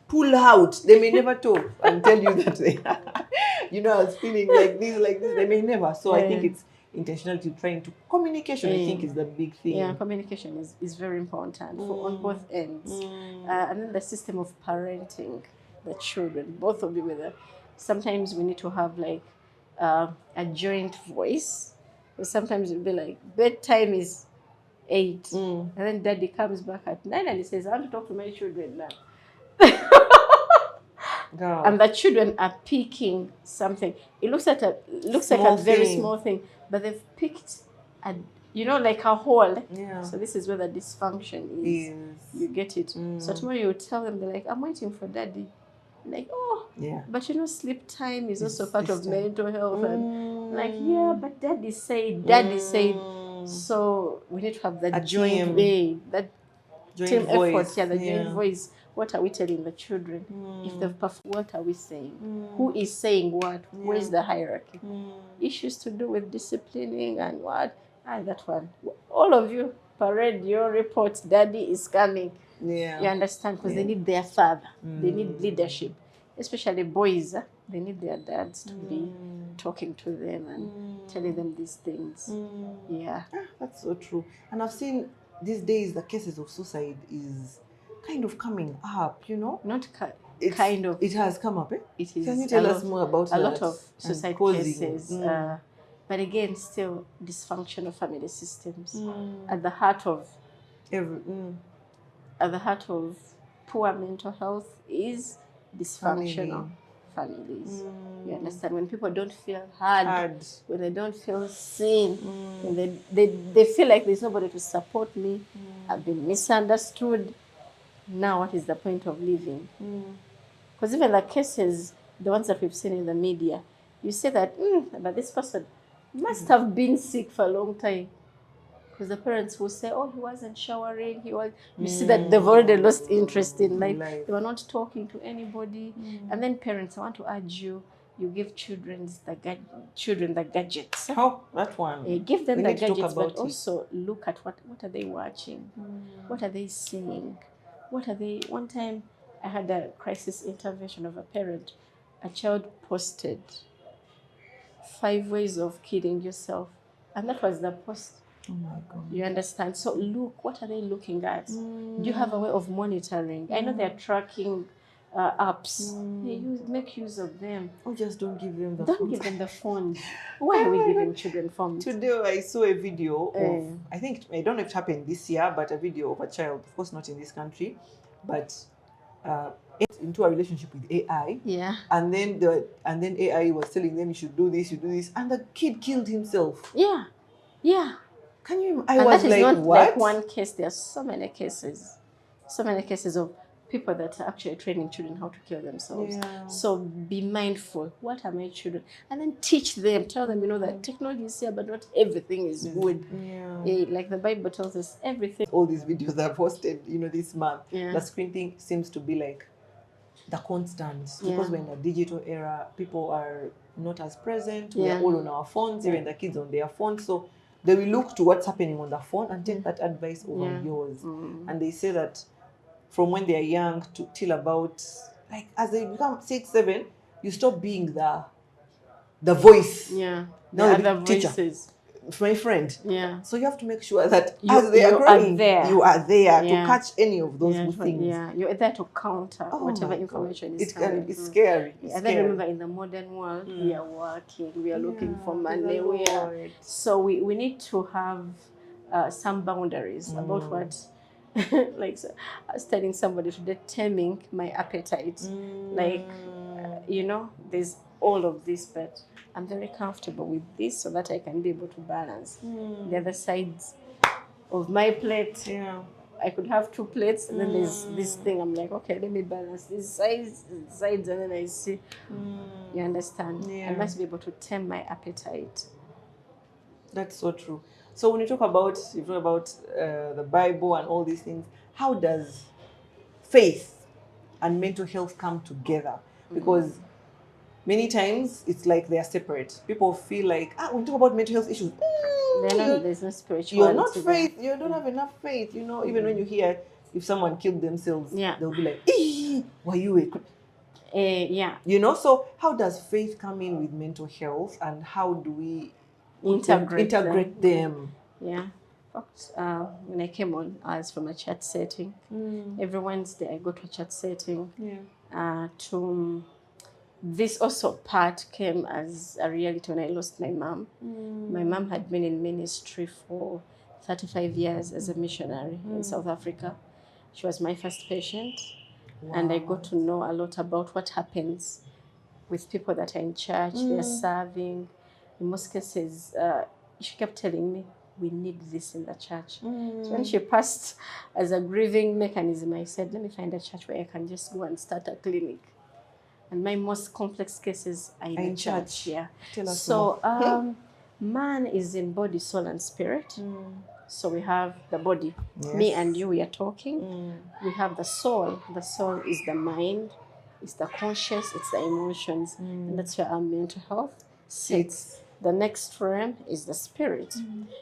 pull out, they may never talk and tell you that they, you know, I was feeling like this. They may never. So I think it's intentionality, trying to communication. I think is the big thing. Yeah, communication is very important on both ends. And then the system of parenting the children, both of you with it. Sometimes we need to have like a joint voice. But sometimes it'll be like bedtime is 8, and then daddy comes back at 9 and he says, I want to talk to my children now. And the children are picking something. It looks like a very small thing, but they've picked a, you know, like a hole. So this is where the dysfunction is. You get it. So tomorrow you tell them, they're like, I'm waiting for daddy. Like, oh, but you know, sleep time is also part of mental health. And like, but daddy said. So we need to have that joint voice. Effort. The joint voice. What are we telling the children? If they've performed, what are we saying? Who is saying what? Where's the hierarchy? Issues to do with disciplining and what? That one. All of you, parade your reports. Daddy is coming. You understand? Because they need their father. They need leadership. Especially boys. They need their dads to be talking to them and telling them these things. That's so true. And I've seen these days the cases of suicide is kind of coming up, you know? Not kind of. It has come up, eh? It is. Can you tell us more about that? A lot of suicide cases. But again, still dysfunctional family systems at the heart of poor mental health is dysfunctional families. You understand? When people don't feel heard, when they don't feel seen, when they feel like there's nobody to support me, I've been misunderstood. Now, what is the point of living? Because even the cases, the ones that we've seen in the media, you say that, but this person must have been sick for a long time. Because the parents will say, oh, he wasn't showering. You see that they've already lost interest in life. They were not talking to anybody. And then parents, I want to urge you, you give children the gadgets. How? That one. Give them the gadgets, but also look at what are they watching? What are they seeing? One time I had a crisis intervention of a parent. A child posted 5 ways of killing yourself. And that was the post. Oh my God. You understand? So look, what are they looking at? Do you have a way of monitoring? I know they're tracking apps. Make use of them. Or just don't give them the phone. Don't give them the phone. Why are we giving children phones? Today I saw a video of, I don't know if it happened this year, but a video of a child, of course not in this country, but into a relationship with AI. And then AI was telling them you should do this, and the kid killed himself. Can you? I was like, not what? Like one case. There are so many cases of people that are actually training children how to kill themselves. So be mindful. What are my children? And then teach them. Tell them, you know, that technology is here, but not everything is good. Like the Bible tells us, everything. All these videos that are posted, you know, this month, the screen thing seems to be like the constant, because we're in a digital era. People are not as present. We are all on our phones. Even the kids on their phones. So they will look to what's happening on the phone and take that advice over Yeah. yours. And they say that from when they are young till about, like, as they become 6, 7, you stop being the voice. Yeah. The Now other teacher, voices. my friend. Yeah. So you have to make sure that You- as they are you are growing, there. you are there to Yeah. catch any of those Yeah, good things. yeah, you're there to counter Oh whatever my God. information is coming It's through. scary. It's Yeah, and then scary. remember, in the modern world, we are working, we are looking for money, there's a we are, lot. so we need to have some boundaries about what, like I was telling somebody today, taming my appetite. Like, you know, there's all of this, but I'm very comfortable with this so that I can be able to balance the other sides of my plate. Yeah. I could have 2 plates, and then there's this thing. I'm like, okay, let me balance these sides, and then I see. You understand? Yeah. I must be able to tame my appetite. That's so true. So when you talk about the Bible and all these things, how does faith and mental health come together? Because many times it's like they are separate. People feel like, when you talk about mental health issues, There's no spirituality. you're not faith. You don't have enough faith. You know, even when you hear if someone killed themselves, Yeah. they'll be like, why you? Yeah. You know. So how does faith come in with mental health, and how do we integrate them? Yeah. When I came on, I was from a church setting. Every Wednesday, I go to a church setting. Yeah. This also part came as a reality when I lost my mom. My mom had been in ministry for 35 years as a missionary in South Africa. She was my first patient. Wow. And I got to know a lot about what happens with people that are in church, they're serving. In most cases, she kept telling me, we need this in the church. So when she passed as a grieving mechanism, I said, let me find a church where I can just go and start a clinic. And my most complex cases are in church. Yeah. Tell us so more. man is in body, soul, and spirit. So we have the body. Yes. Me and you, we are talking. We have the soul. The soul is the mind, it's the conscious, it's the emotions. And that's where our mental health sits. The next realm is the spirit.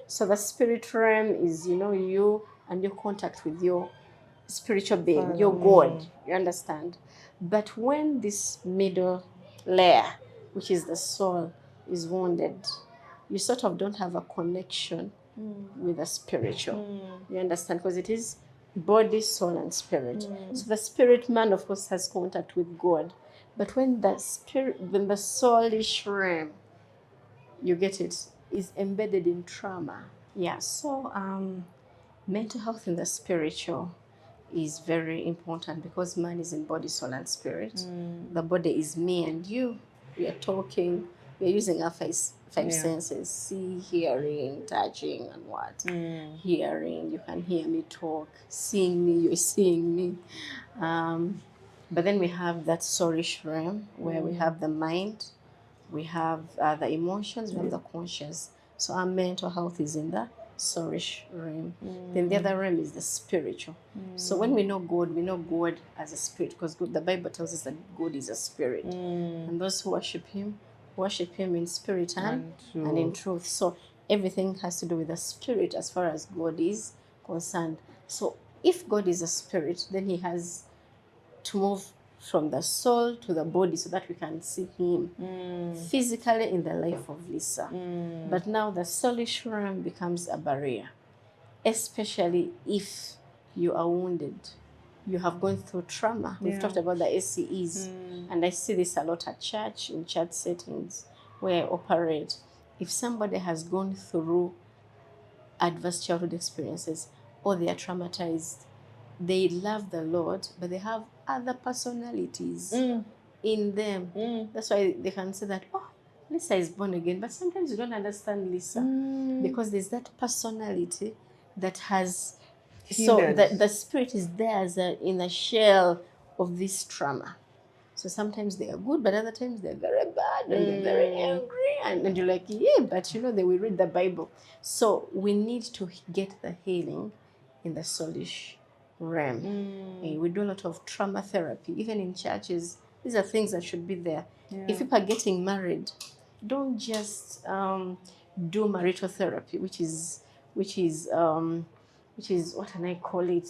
So the spirit realm is, you and your contact with your spiritual being, your God. You understand? But when this middle layer, which is the soul, is wounded, you sort of don't have a connection with the spiritual. You understand? Because it is body, soul, and spirit. So the spirit man, of course, has contact with God. But when the soulish realm, you get it, is embedded in trauma. Yeah, so mental health in the spiritual is very important because man is in body, soul, and spirit. The body is me and you. We are talking. We are using our five senses: see, hearing, touching, and what. Hearing, you can hear me talk. Seeing me, you're seeing me. But then we have that soulish realm where we have the mind, we have the emotions, we have the conscious. So our mental health is in the soulish realm. Then the other realm is the spiritual. So when we know God as a spirit, because the Bible tells us that God is a spirit. And those who worship him in spirit and in truth. So everything has to do with the spirit as far as God is concerned. So if God is a spirit, then he has to move from the soul to the body so that we can see him physically in the life of Lisa. But now the soulish realm becomes a barrier, especially if you are wounded. You have gone through trauma. We've talked about the ACEs, and I see this a lot at church, in church settings where I operate. If somebody has gone through adverse childhood experiences or they are traumatized, they love the Lord, but they have other personalities in them. That's why they can say that, Lisa is born again. But sometimes you don't understand Lisa because there's that personality that has... So the spirit is there as in a shell of this trauma. So sometimes they are good, but other times they're very bad and they're very angry. And you're like, but they will read the Bible. So we need to get the healing in the soulish realm. We do a lot of trauma therapy, even in churches. These are things that should be there. If people are getting married, don't just do marital therapy, which is what can I call it?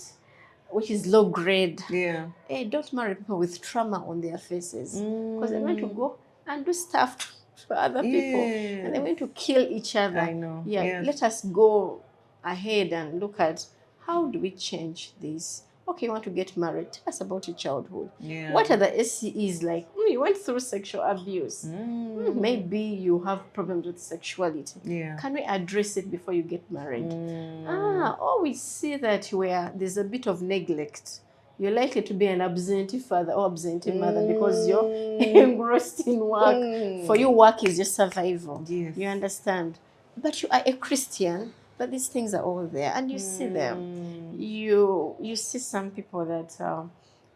Which is low grade. Yeah. Hey, don't marry people with trauma on their faces, because they're going to go and do stuff to other people, and they're going to kill each other. I know. Yeah, Yes. let us go ahead and look at how do we change this. Okay, you want to get married? Tell us about your childhood. Yeah. What are the SCEs like? You went through sexual abuse. Maybe you have problems with sexuality. Yeah. Can we address it before you get married? Or we see that where there's a bit of neglect. You're likely to be an absentee father or absentee mother because you're engrossed in work. For you, work is your survival. Yes. You understand? But you are a Christian, but these things are all there, and you see them. You see some people that are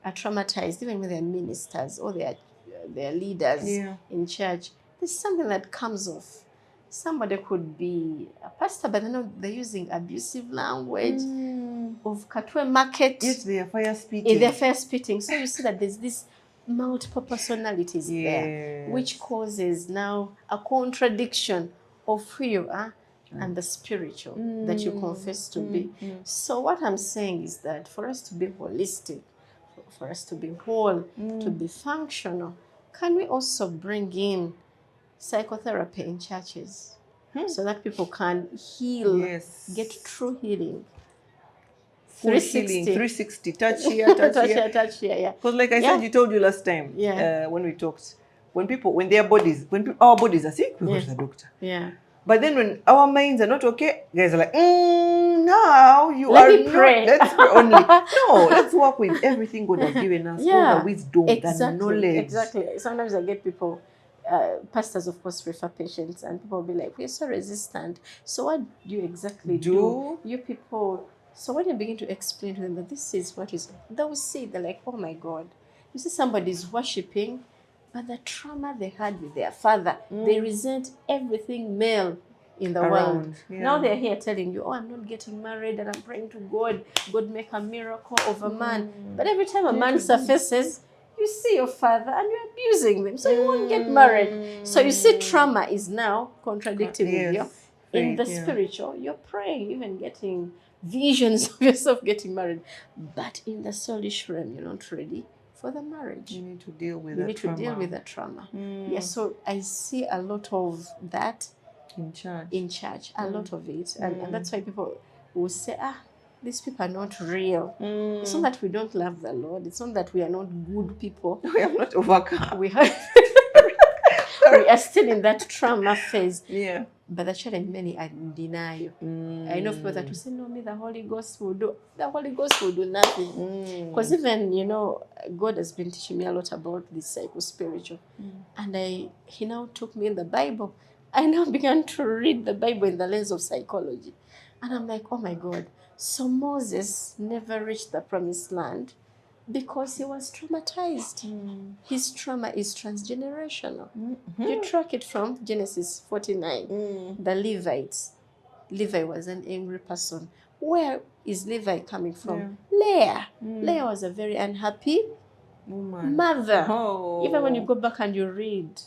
traumatized, even when they're ministers or they're leaders in church. There's something that comes off. Somebody could be a pastor, but they're using abusive language of Katwe market. Yes, they are fire spitting. They're fire spitting. So you see that there's this multiple personalities there, which causes now a contradiction of who you are and the spiritual that you confess to be. So what I'm saying is that for us to be holistic, for us to be whole, to be functional, can we also bring in psychotherapy in churches so that people can heal, get true healing? 360, touch here, touch here, yeah. Because like I said, you told you last time when we talked, when our bodies are sick, we go to the doctor. Yeah. But then when our minds are not okay, guys are like, now you Let are me pray. Let's pray only. No, let's work with everything God has given us, all the wisdom, the knowledge. Exactly. Sometimes I get people, pastors of course refer patients, and people will be like, we're so resistant. So what do you exactly do? You people. So when you begin to explain to them that this is what is, they will see, they're like, oh my God. You see somebody's worshiping, but the trauma they had with their father, they resent everything male in the world. Now they're here telling you, I'm not getting married and I'm praying to God. God make a miracle of a man. But every time a man surfaces, you see your father and you're abusing them. So you won't get married. So you see trauma is now contradicting with you. In the spiritual, you're praying, even getting visions of yourself getting married. But in the soulish realm, you're not ready for the marriage. You need to deal with the trauma. Yes, so I see a lot of that in church, a lot of it. And that's why people will say, these people are not real. It's not that we don't love the Lord. It's not that we are not good people. We have not overcome. We are still in that trauma phase. Yeah. But the challenge, many are in denial. I know people that will say, no, the Holy Ghost will do. The Holy Ghost will do nothing. Because even, God has been teaching me a lot about this psycho-spiritual. And he now took me in the Bible. I now began to read the Bible in the lens of psychology. And I'm like, oh my God. So Moses never reached the promised land because he was traumatized. His trauma is transgenerational. You track it from Genesis 49. The Levites. Levi was an angry person. Where is Levi coming from? Leah. Leah was a very unhappy mother. Even when you go back and you read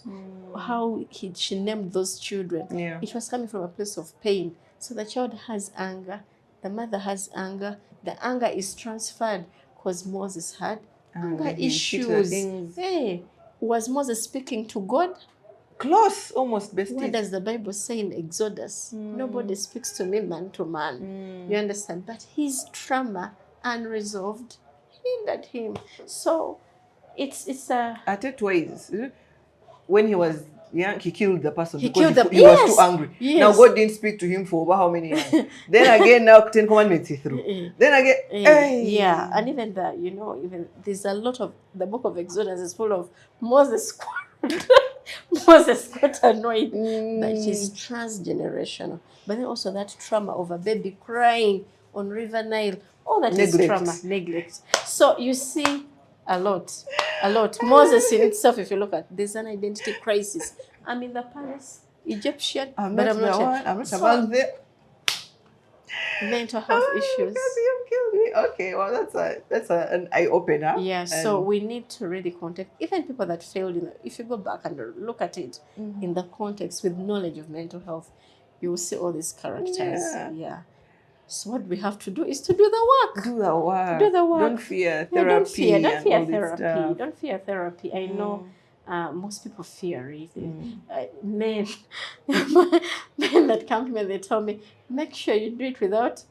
how she named those children, it was coming from a place of pain. So the child has anger. The mother has anger. The anger is transferred because Moses had anger issues. Hey, was Moses speaking to God? Close, almost besties. What does the Bible say in Exodus? Nobody speaks to me man to man. You understand? But his trauma, unresolved, hindered him. So it's a... At it twice. When he was young, he killed the person he was too angry. Now God didn't speak to him for over how many years? Then again, now 10 commandments he threw. Then again, and even that, even there's a lot of the book of Exodus is full of Moses. Moses got annoyed, but she's transgenerational. But then also that trauma of a baby crying on River Nile, all that is trauma, neglect. So you see a lot. Moses in itself, if you look at, there's an identity crisis. I'm in the palace, Egyptian, I'm not among them. Mental health issues. You killed me. Okay, well that's an eye opener. Yeah, so we need to really contact even people that failed if you go back and look at it in the context with knowledge of mental health, you will see all these characters. Yeah. So what we have to do is to do the work. Do the work. Do the work. Don't fear Yeah, therapy. don't fear all this therapy. stuff. Don't fear therapy. I know most people fear it. Men, men that come to me, they tell me, make sure you do it without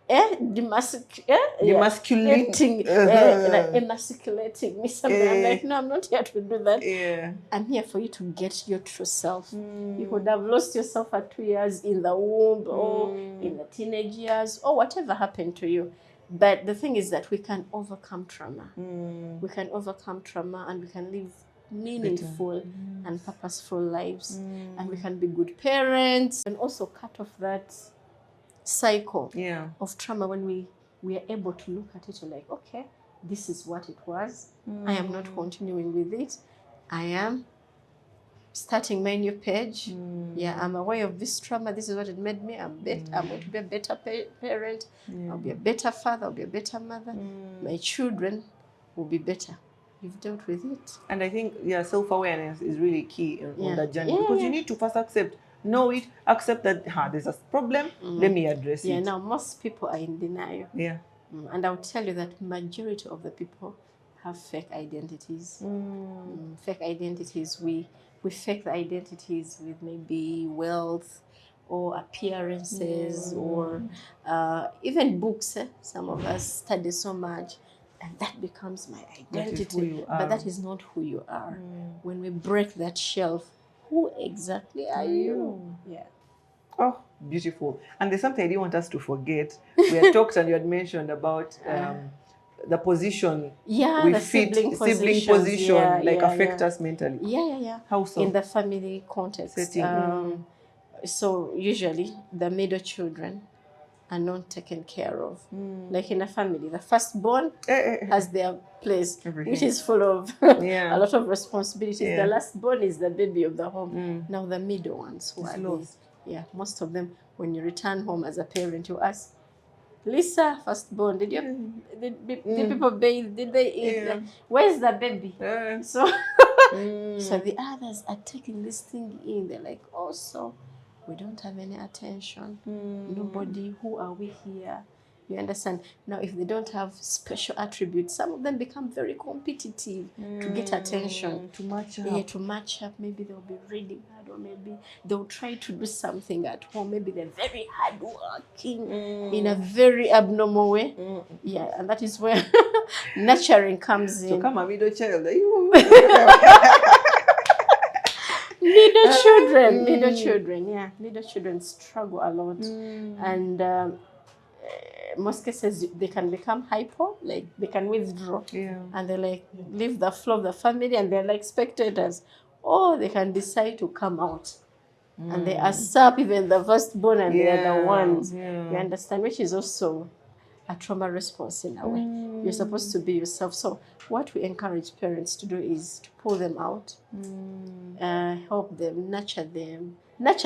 emasculating me. Something. I'm like, no, I'm not here to do that. I'm here for you to get your true self. You could have lost yourself at 2 years in the womb or in the teenage years or whatever happened to you. But the thing is that we can overcome trauma. We can overcome trauma and we can live meaningful and purposeful lives. And we can be good parents and also cut off that cycle of trauma when we are able to look at it like, okay, this is what it was. I am not continuing with it. I am starting my new page. I'm aware of this trauma. This is what it made me. I'm going to be a better parent. I'll be a better father. I'll be a better mother. My children will be better. You've dealt with it. And I think, self-awareness is really key on that journey because you need to first know it, accept that there's a problem, let me address it. Now most people are in denial. And I'll tell you that majority of the people have fake identities. Fake identities. We fake the identities with maybe wealth or appearances or even books. Some of us study so much and that becomes my identity. But that is not who you are. When we break that shelf, who exactly are you? Oh, beautiful. And there's something I didn't want us to forget. We had talked and you had mentioned about the position we the fit, sibling position affect us mentally. How so? In the family context. Setting. So usually the middle children are not taken care of. Like in a family, the firstborn has their place, which is full of a lot of responsibilities. The lastborn is the baby of the home. Now the middle ones, who are lost. Most of them, when you return home as a parent, you ask, Lisa, firstborn, did people bathe? Did they eat? Where's the baby? So the others are taking this thing in. They're like, so we don't have any attention. Nobody. Who are we here? You understand? Now, if they don't have special attributes, some of them become very competitive to get attention. To match up. To match up. Maybe they'll be reading hard, or maybe they'll try to do something at home. Maybe they're very hardworking in a very abnormal way. And that is where nurturing comes in. So come a middle child. Middle children struggle a lot, and most cases they can become hyper, like they can withdraw, and they like leave the flow of the family, and they're like spectators, or they can decide to come out, and they usurp even the firstborn and the other ones. You understand, which is also a trauma response in a way. You're supposed to be yourself. So what we encourage parents to do is to pull them out, help them, nurture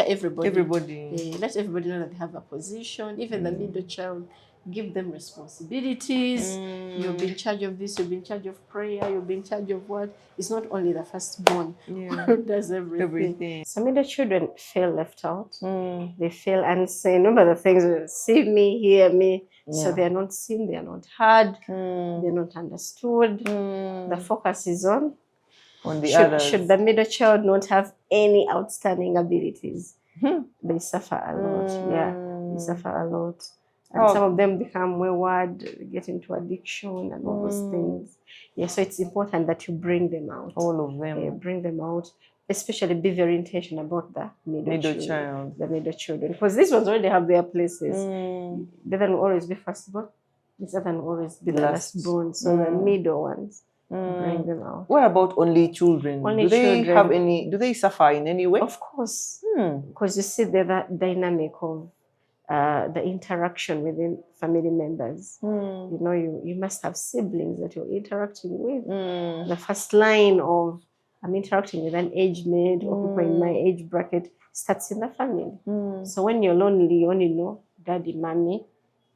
everybody. Let everybody know that they have a position. Even the middle child, give them responsibilities. You'll be in charge of this, you'll be in charge of prayer, you'll be in charge of what. It's not only the firstborn who does everything. Some middle children feel left out. They feel unseen. Remember the things, see me, hear me. So they are not seen, they are not heard, they're not understood. The focus is on the others. Should the middle child not have any outstanding abilities, they suffer a lot. They suffer a lot. And some of them become wayward, get into addiction and all those things. So it's important that you bring them out. All of them. Bring them out. Especially be very intentional about the middle child. The middle children. Because these ones already have their places. The other will always be firstborn. This other will always be the lastborn. So the middle ones, bring them out. What about only children? Do they suffer in any way? Of course. Because you see the dynamic of the interaction within family members. You must have siblings that you're interacting with. The first line of I'm interacting with an age mate or people in my age bracket starts in the family. So when you're lonely, you only know daddy, mommy,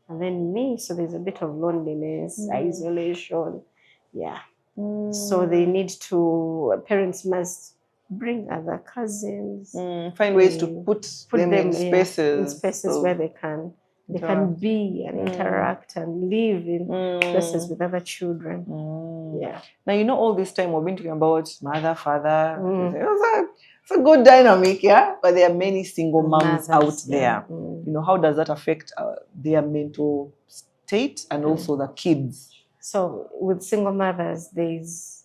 and then me. So there's a bit of loneliness, isolation. So they need to, parents must bring other cousins. Find ways to put them in spaces. Where they can be and interact and live in places with other children. Yeah. Now, you know, all this time we've been talking about mother, father. It's a good dynamic, yeah? But there are many single moms out there. You know, how does that affect their mental state and also the kids? So with single mothers, there's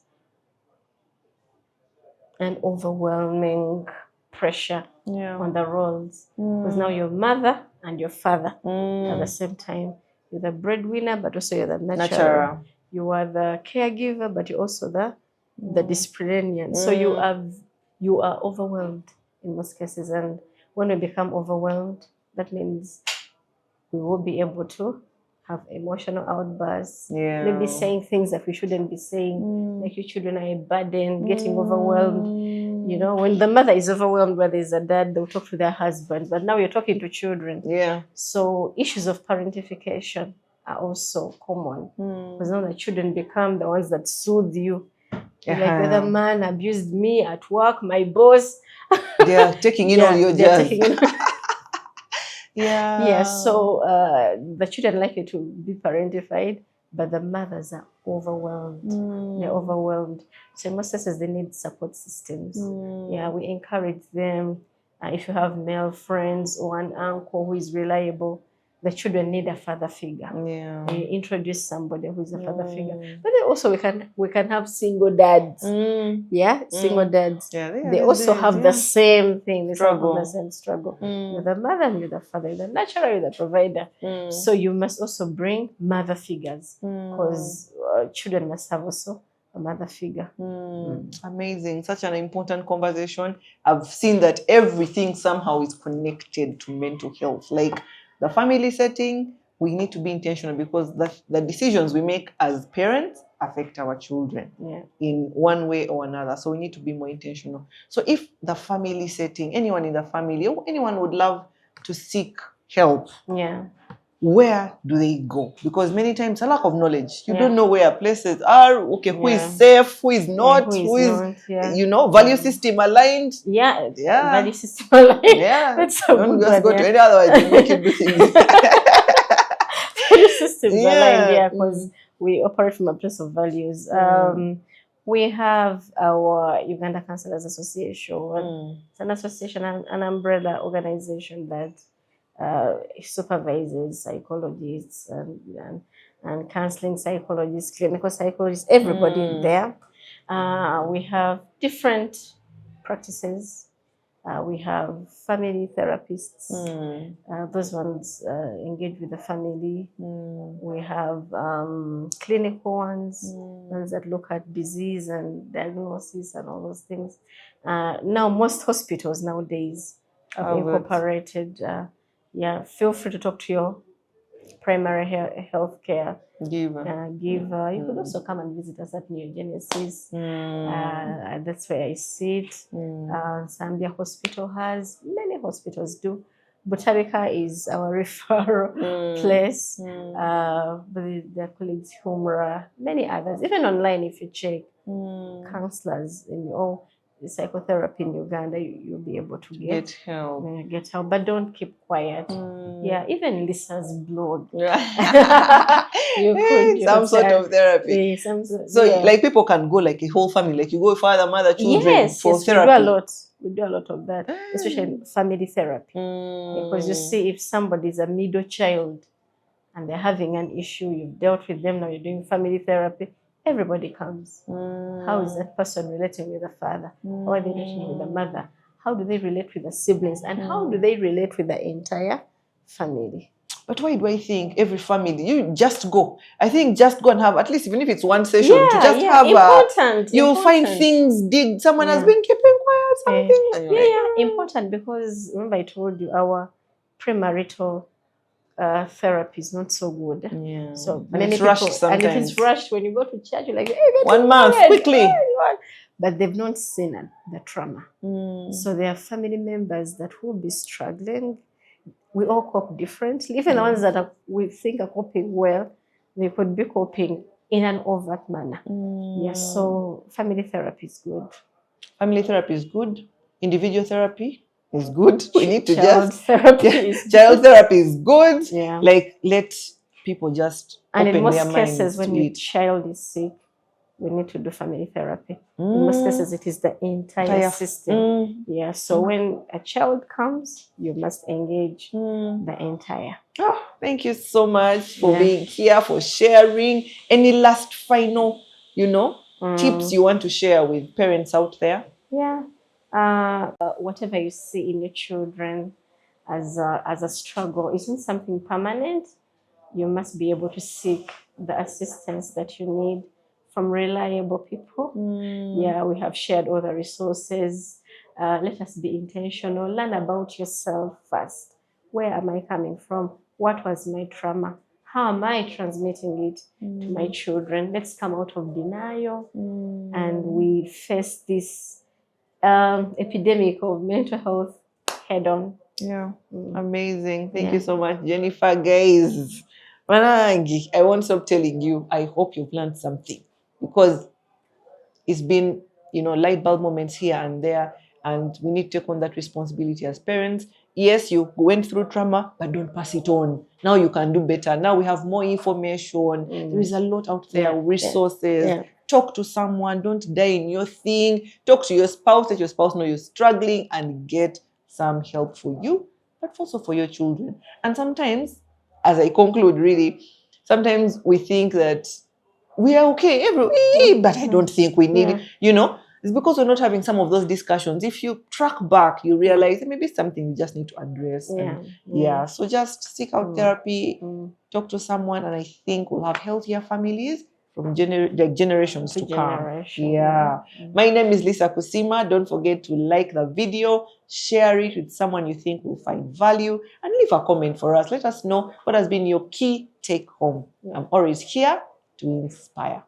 an overwhelming pressure on the roles. Because now you're mother and your father at the same time. You're the breadwinner, but also you're the nurturer. You are the caregiver, but you're also the disciplinarian. So you are overwhelmed in most cases. And when we become overwhelmed, that means we will be able to have emotional outbursts, maybe saying things that we shouldn't be saying, like your children are a burden, getting overwhelmed. You know, when the mother is overwhelmed, where there's a dad, they'll talk to their husband, but now you're talking to children. So issues of parentification are also common, because now the children become the ones that soothe you. Like the man abused me at work, my boss. They are taking in all your jazz. So the children like you to be parentified, but the mothers are overwhelmed. They're overwhelmed. So in most cases, they need support systems. We encourage them. If you have male friends or an uncle who is reliable, the children need a father figure. You introduce somebody who is a father figure. But then also we can have single dads. Single dads. They also have the same thing. They have the same struggle. You're the mother and you're the father. You're the nurturer, you're the provider. So you must also bring mother figures, because children must have also a mother figure. Amazing. Such an important conversation. I've seen that everything somehow is connected to mental health. Like the family setting, we need to be intentional, because the decisions we make as parents affect our children in one way or another. So we need to be more intentional. So if the family setting, anyone in the family, or anyone would love to seek help, where do they go? Because many times a lack of knowledge. You don't know where places are. Okay, who is safe, who is not, who is you know, value system aligned. Value system aligned. That's so don't good just one, go to any other you make it do things. Value systems aligned, because we operate from a place of values. We have our Uganda Counselors Association. It's an association, an umbrella organization that supervises psychologists and counseling psychologists, clinical psychologists, everybody there. We have different practices. We have family therapists. Those ones engage with the family. We have clinical ones that look at disease and diagnosis and all those things. Now, most hospitals nowadays have incorporated. Feel free to talk to your primary health care giver. You could also come and visit us at New Genesis. That's where I sit. Zambia Hospital has, many hospitals do. Butarika is our referral place. But their colleagues, Humra, many others. Even online, if you check, counselors in all the psychotherapy in Uganda, you'll be able to get help. But don't keep quiet. Even Lisa's blog. You could some sort of therapy. Like people can go like a whole family, like you go father, mother, children for therapy. We do a lot of that, especially family therapy. Because you see, if somebody is a middle child and they're having an issue, you've dealt with them, now you're doing family therapy. Everybody comes. How is that person relating with the father? How are they relating with the mother? How do they relate with the siblings? And how do they relate with the entire family? But why do I think every family, you just go? I think just go and have, at least even if it's one session, to just have you'll find things, someone has been keeping quiet, something. Important, because remember I told you our premarital therapy is not so good. So many people, and if it's rushed, when you go to church, you're like, hey, 1 month, quickly. But they've not seen the trauma. So there are family members that will be struggling. We all cope differently. Even the ones that we think are coping well, they could be coping in an overt manner. So family therapy is good. Family therapy is good. Individual therapy is good. We need to Child just therapy is child therapy is good. Yeah. Like, let people just And in open their most minds cases, when to your it. child is sick, we need to do family therapy. In most cases, it is the entire system. Yeah. So when a child comes, you must engage the entire. Oh, thank you so much for being here, for sharing. Any last final, tips you want to share with parents out there? Yeah. Whatever you see in your children as a struggle isn't something permanent. You must be able to seek the assistance that you need from reliable people. Yeah, we have shared all the resources. Let us be intentional. Learn about yourself first. Where am I coming from? What was my trauma? How am I transmitting it to my children? Let's come out of denial and we face this epidemic of mental health head on. Yeah, amazing. Thank you so much, Jennifer. Guys, I won't stop telling you, I hope you've learned something, because it's been, light bulb moments here and there, and we need to take on that responsibility as parents. Yes, you went through trauma, but don't pass it on. Now you can do better. Now we have more information. There is a lot out there, resources. Talk to someone. Don't die in your thing. Talk to your spouse. Let your spouse know you're struggling and get some help for you, but also for your children. And sometimes, as I conclude, really, sometimes we think that we are okay, but I don't think we need it. It's because we're not having some of those discussions. If you track back, you realize that maybe it's something you just need to address. So just seek out therapy, talk to someone, and I think we'll have healthier families from generations to come. My name is Lisa Kusima. Don't forget to like the video, share it with someone you think will find value, and leave a comment for us. Let us know what has been your key take home. I'm always here to inspire.